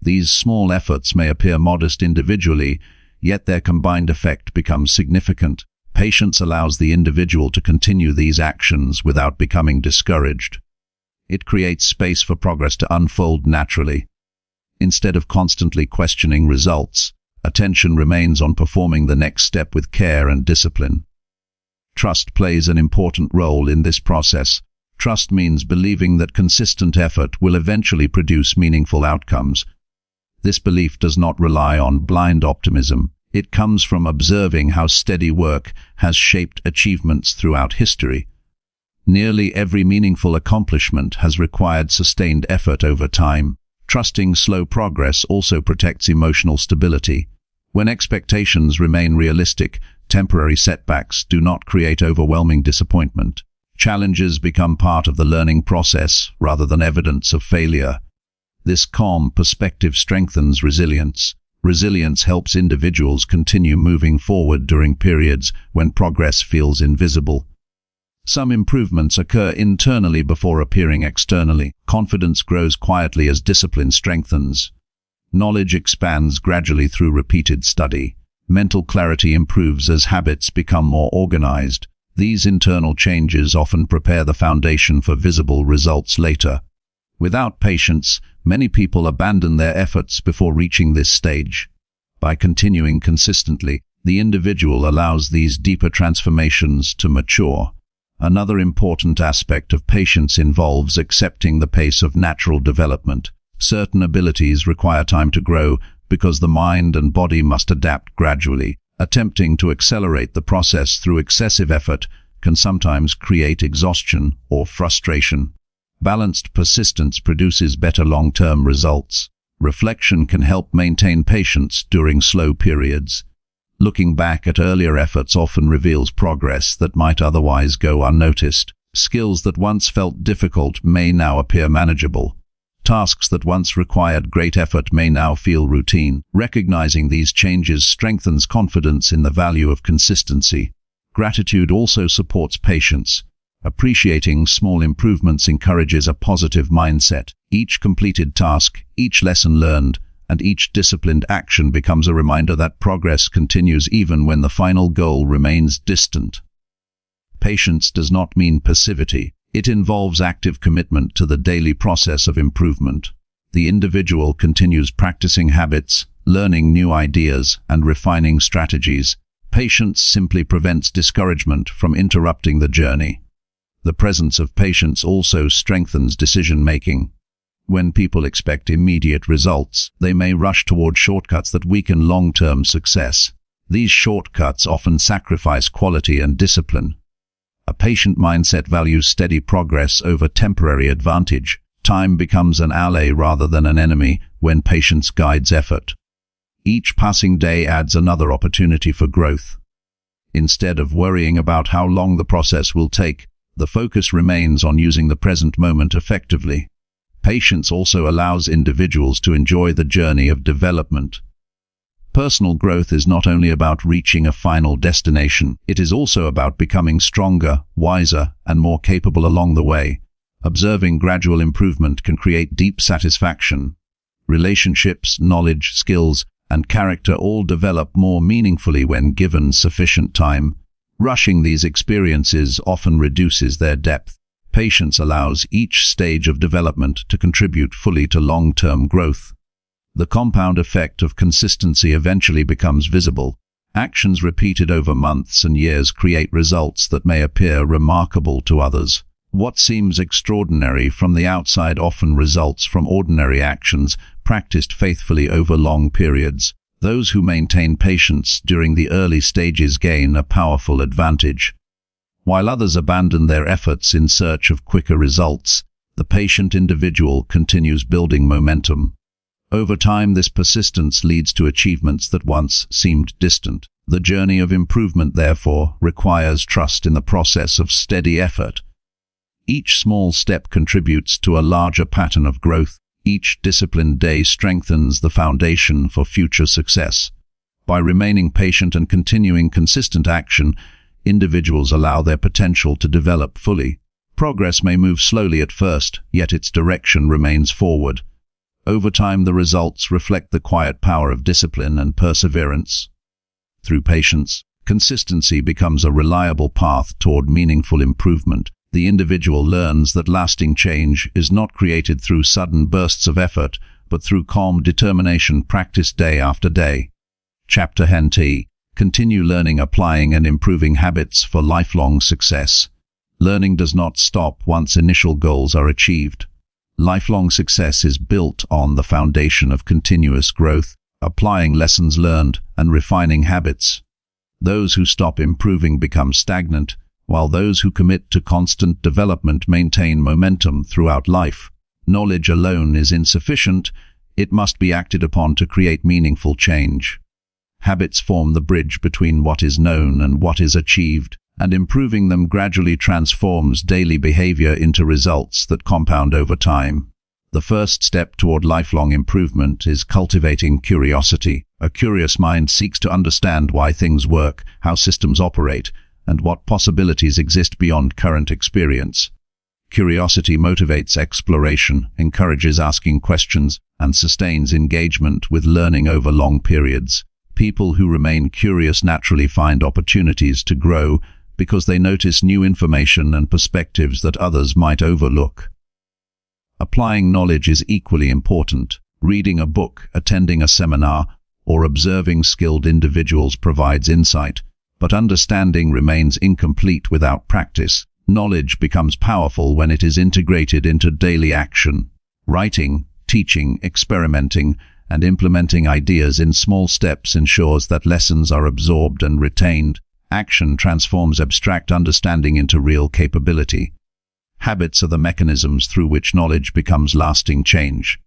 These small efforts may appear modest individually, yet their combined effect becomes significant. Patience allows the individual to continue these actions without becoming discouraged. It creates space for progress to unfold naturally. Instead of constantly questioning results, attention remains on performing the next step with care and discipline. Trust plays an important role in this process. Trust means believing that consistent effort will eventually produce meaningful outcomes. This belief does not rely on blind optimism. It comes from observing how steady work has shaped achievements throughout history. Nearly every meaningful accomplishment has required sustained effort over time. Trusting slow progress also protects emotional stability. When expectations remain realistic, temporary setbacks do not create overwhelming disappointment. Challenges become part of the learning process rather than evidence of failure. This calm perspective strengthens resilience. Resilience helps individuals continue moving forward during periods when progress feels invisible. Some improvements occur internally before appearing externally. Confidence grows quietly as discipline strengthens. Knowledge expands gradually through repeated study. Mental clarity improves as habits become more organized. These internal changes often prepare the foundation for visible results later. Without patience, many people abandon their efforts before reaching this stage. By continuing consistently, the individual allows these deeper transformations to mature. Another important aspect of patience involves accepting the pace of natural development. Certain abilities require time to grow because the mind and body must adapt gradually. Attempting to accelerate the process through excessive effort can sometimes create exhaustion or frustration. Balanced persistence produces better long-term results. Reflection can help maintain patience during slow periods. Looking back at earlier efforts often reveals progress that might otherwise go unnoticed. Skills that once felt difficult may now appear manageable. Tasks that once required great effort may now feel routine. Recognizing these changes strengthens confidence in the value of consistency. Gratitude also supports patience. Appreciating small improvements encourages a positive mindset. Each completed task, each lesson learned, and each disciplined action becomes a reminder that progress continues even when the final goal remains distant. Patience does not mean passivity. It involves active commitment to the daily process of improvement. The individual continues practicing habits, learning new ideas, and refining strategies. Patience simply prevents discouragement from interrupting the journey. The presence of patience also strengthens decision-making. When people expect immediate results, they may rush toward shortcuts that weaken long-term success. These shortcuts often sacrifice quality and discipline. A patient mindset values steady progress over temporary advantage. Time becomes an ally rather than an enemy when patience guides effort. Each passing day adds another opportunity for growth. Instead of worrying about how long the process will take, the focus remains on using the present moment effectively. Patience also allows individuals to enjoy the journey of development. Personal growth is not only about reaching a final destination, it is also about becoming stronger, wiser, and more capable along the way. Observing gradual improvement can create deep satisfaction. Relationships, knowledge, skills, and character all develop more meaningfully when given sufficient time. Rushing these experiences often reduces their depth. Patience allows each stage of development to contribute fully to long-term growth. The compound effect of consistency eventually becomes visible. Actions repeated over months and years create results that may appear remarkable to others. What seems extraordinary from the outside often results from ordinary actions practiced faithfully over long periods. Those who maintain patience during the early stages gain a powerful advantage. While others abandon their efforts in search of quicker results, the patient individual continues building momentum. Over time, this persistence leads to achievements that once seemed distant. The journey of improvement, therefore, requires trust in the process of steady effort. Each small step contributes to a larger pattern of growth. Each disciplined day strengthens the foundation for future success. By remaining patient and continuing consistent action, individuals allow their potential to develop fully. Progress may move slowly at first, yet its direction remains forward. Over time, the results reflect the quiet power of discipline and perseverance. Through patience, consistency becomes a reliable path toward meaningful improvement. The individual learns that lasting change is not created through sudden bursts of effort, but through calm determination practiced day after day. Chapter 10. Continue learning, applying and improving habits for lifelong success. Learning does not stop once initial goals are achieved. Lifelong success is built on the foundation of continuous growth, applying lessons learned and refining habits. Those who stop improving become stagnant, while those who commit to constant development maintain momentum throughout life. Knowledge alone is insufficient. It must be acted upon to create meaningful change. Habits form the bridge between what is known and what is achieved, and improving them gradually transforms daily behavior into results that compound over time. The first step toward lifelong improvement is cultivating curiosity. A curious mind seeks to understand why things work, how systems operate, and what possibilities exist beyond current experience. Curiosity motivates exploration, encourages asking questions, and sustains engagement with learning over long periods. People who remain curious naturally find opportunities to grow because they notice new information and perspectives that others might overlook. Applying knowledge is equally important. Reading a book, attending a seminar, or observing skilled individuals provides insight, but understanding remains incomplete without practice. Knowledge becomes powerful when it is integrated into daily action. Writing, teaching, experimenting, and implementing ideas in small steps ensures that lessons are absorbed and retained. Action transforms abstract understanding into real capability. Habits are the mechanisms through which knowledge becomes lasting change.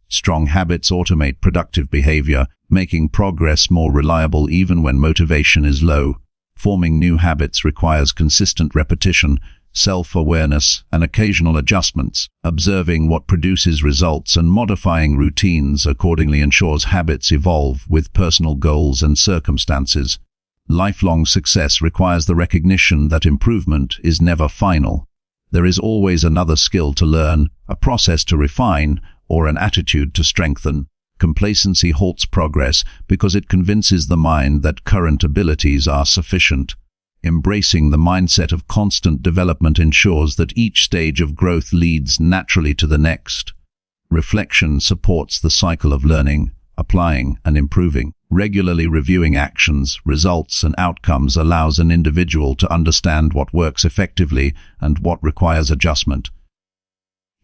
Strong habits automate productive behavior, making progress more reliable even when motivation is low. Forming new habits requires consistent repetition, self-awareness, and occasional adjustments. Observing what produces results and modifying routines accordingly ensures habits evolve with personal goals and circumstances. Lifelong success requires the recognition that improvement is never final. There is always another skill to learn, a process to refine, or an attitude to strengthen. Complacency halts progress because it convinces the mind that current abilities are sufficient. Embracing the mindset of constant development ensures that each stage of growth leads naturally to the next. Reflection supports the cycle of learning, applying, and improving. Regularly reviewing actions, results, and outcomes allows an individual to understand what works effectively and what requires adjustment.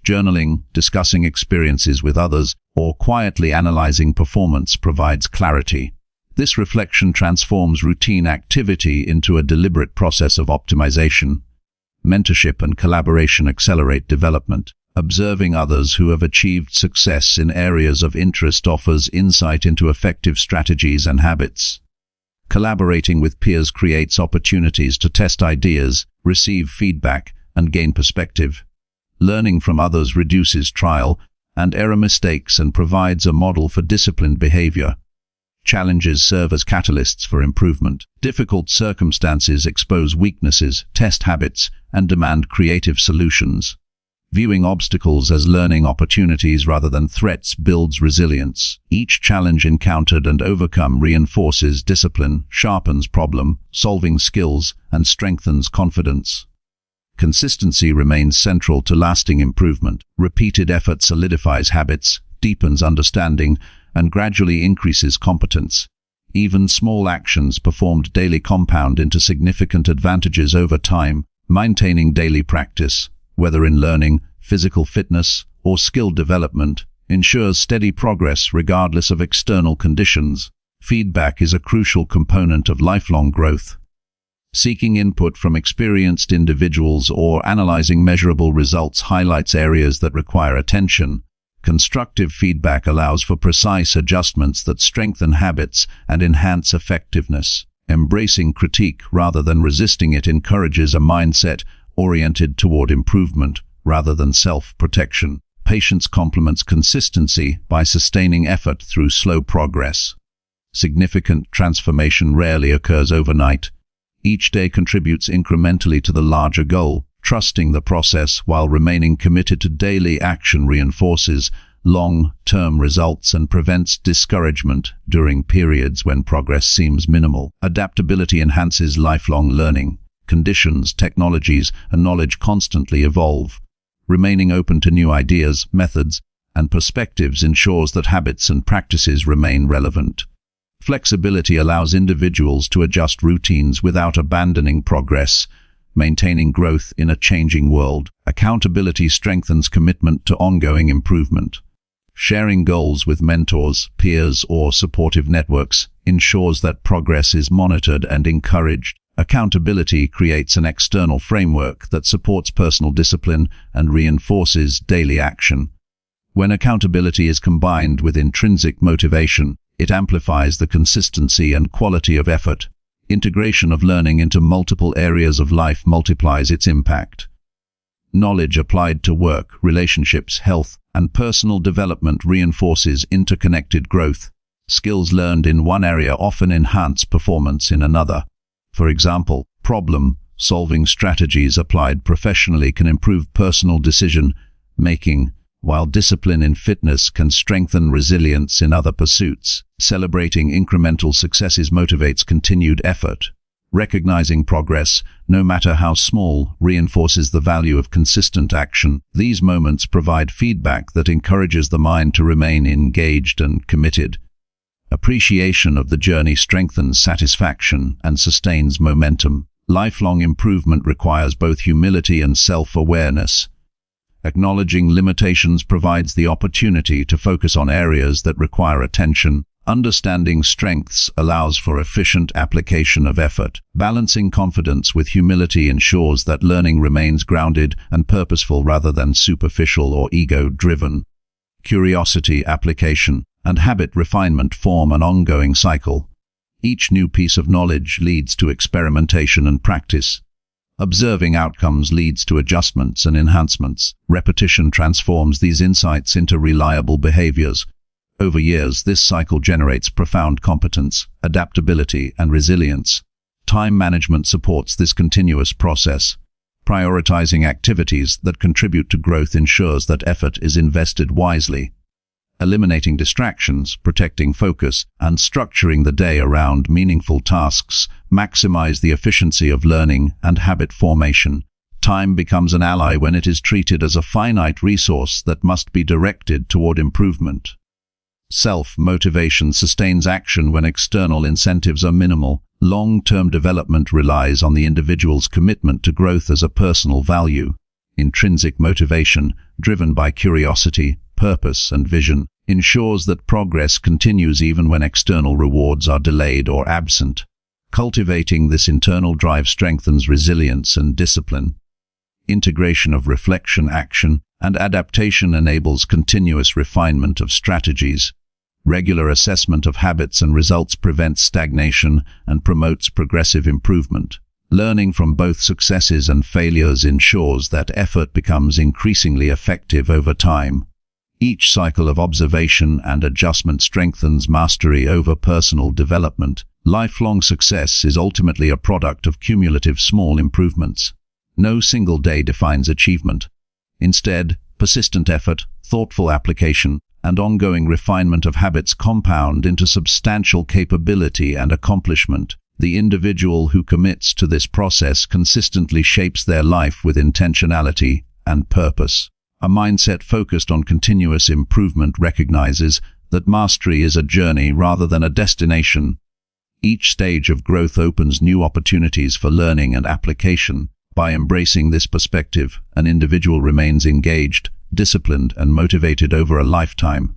Journaling, discussing experiences with others, or quietly analyzing performance provides clarity. This reflection transforms routine activity into a deliberate process of optimization. Mentorship and collaboration accelerate development. Observing others who have achieved success in areas of interest offers insight into effective strategies and habits. Collaborating with peers creates opportunities to test ideas, receive feedback, and gain perspective. Learning from others reduces trial and error mistakes and provides a model for disciplined behavior. Challenges serve as catalysts for improvement. Difficult circumstances expose weaknesses, test habits, and demand creative solutions. Viewing obstacles as learning opportunities rather than threats builds resilience. Each challenge encountered and overcome reinforces discipline, sharpens problem-solving skills, and strengthens confidence. Consistency remains central to lasting improvement. Repeated effort solidifies habits, deepens understanding, and gradually increases competence. Even small actions performed daily compound into significant advantages over time. Maintaining daily practice, whether in learning, physical fitness, or skill development, ensures steady progress regardless of external conditions. Feedback is a crucial component of lifelong growth. Seeking input from experienced individuals or analyzing measurable results highlights areas that require attention. Constructive feedback allows for precise adjustments that strengthen habits and enhance effectiveness. Embracing critique rather than resisting it encourages a mindset oriented toward improvement rather than self-protection. Patience complements consistency by sustaining effort through slow progress. Significant transformation rarely occurs overnight. Each day contributes incrementally to the larger goal. Trusting the process while remaining committed to daily action reinforces long-term results and prevents discouragement during periods when progress seems minimal. Adaptability enhances lifelong learning. Conditions, technologies, and knowledge constantly evolve. Remaining open to new ideas, methods, and perspectives ensures that habits and practices remain relevant. Flexibility allows individuals to adjust routines without abandoning progress, maintaining growth in a changing world. Accountability strengthens commitment to ongoing improvement. Sharing goals with mentors, peers, or supportive networks ensures that progress is monitored and encouraged. Accountability creates an external framework that supports personal discipline and reinforces daily action. When accountability is combined with intrinsic motivation, it amplifies the consistency and quality of effort. Integration of learning into multiple areas of life multiplies its impact. Knowledge applied to work, relationships, health, and personal development reinforces interconnected growth. Skills learned in one area often enhance performance in another. For example, problem-solving strategies applied professionally can improve personal decision-making, while discipline in fitness can strengthen resilience in other pursuits. Celebrating incremental successes motivates continued effort. Recognizing progress, no matter how small, reinforces the value of consistent action. These moments provide feedback that encourages the mind to remain engaged and committed. Appreciation of the journey strengthens satisfaction and sustains momentum. Lifelong improvement requires both humility and self-awareness. Acknowledging limitations provides the opportunity to focus on areas that require attention. Understanding strengths allows for efficient application of effort. Balancing confidence with humility ensures that learning remains grounded and purposeful rather than superficial or ego-driven. Curiosity, application, and habit refinement form an ongoing cycle. Each new piece of knowledge leads to experimentation and practice. Observing outcomes leads to adjustments and enhancements. Repetition transforms these insights into reliable behaviors. Over years, this cycle generates profound competence, adaptability, and resilience. Time management supports this continuous process. Prioritizing activities that contribute to growth ensures that effort is invested wisely. Eliminating distractions, protecting focus, and structuring the day around meaningful tasks maximize the efficiency of learning and habit formation. Time becomes an ally when it is treated as a finite resource that must be directed toward improvement. Self-motivation sustains action when external incentives are minimal. Long-term development relies on the individual's commitment to growth as a personal value. Intrinsic motivation, driven by curiosity, purpose, and vision, ensures that progress continues even when external rewards are delayed or absent. Cultivating this internal drive strengthens resilience and discipline. Integration of reflection, action, and adaptation enables continuous refinement of strategies. Regular assessment of habits and results prevents stagnation and promotes progressive improvement. Learning from both successes and failures ensures that effort becomes increasingly effective over time. Each cycle of observation and adjustment strengthens mastery over personal development. Lifelong success is ultimately a product of cumulative small improvements. No single day defines achievement. Instead, persistent effort, thoughtful application, and ongoing refinement of habits compound into substantial capability and accomplishment. The individual who commits to this process consistently shapes their life with intentionality and purpose. A mindset focused on continuous improvement recognizes that mastery is a journey rather than a destination. Each stage of growth opens new opportunities for learning and application. By embracing this perspective, an individual remains engaged, disciplined, and motivated over a lifetime.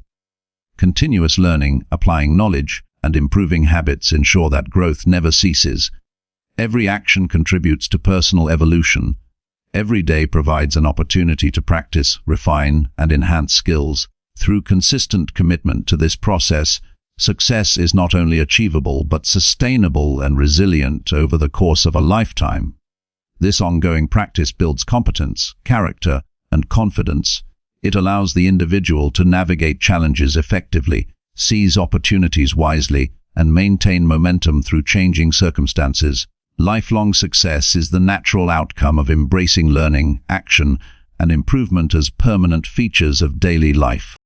Continuous learning, applying knowledge, and improving habits ensure that growth never ceases. Every action contributes to personal evolution. Every day provides an opportunity to practice, refine, and enhance skills. Through consistent commitment to this process, success is not only achievable but sustainable and resilient over the course of a lifetime. This ongoing practice builds competence, character, and confidence. It allows the individual to navigate challenges effectively, seize opportunities wisely, and maintain momentum through changing circumstances. Lifelong success is the natural outcome of embracing learning, action, and improvement as permanent features of daily life.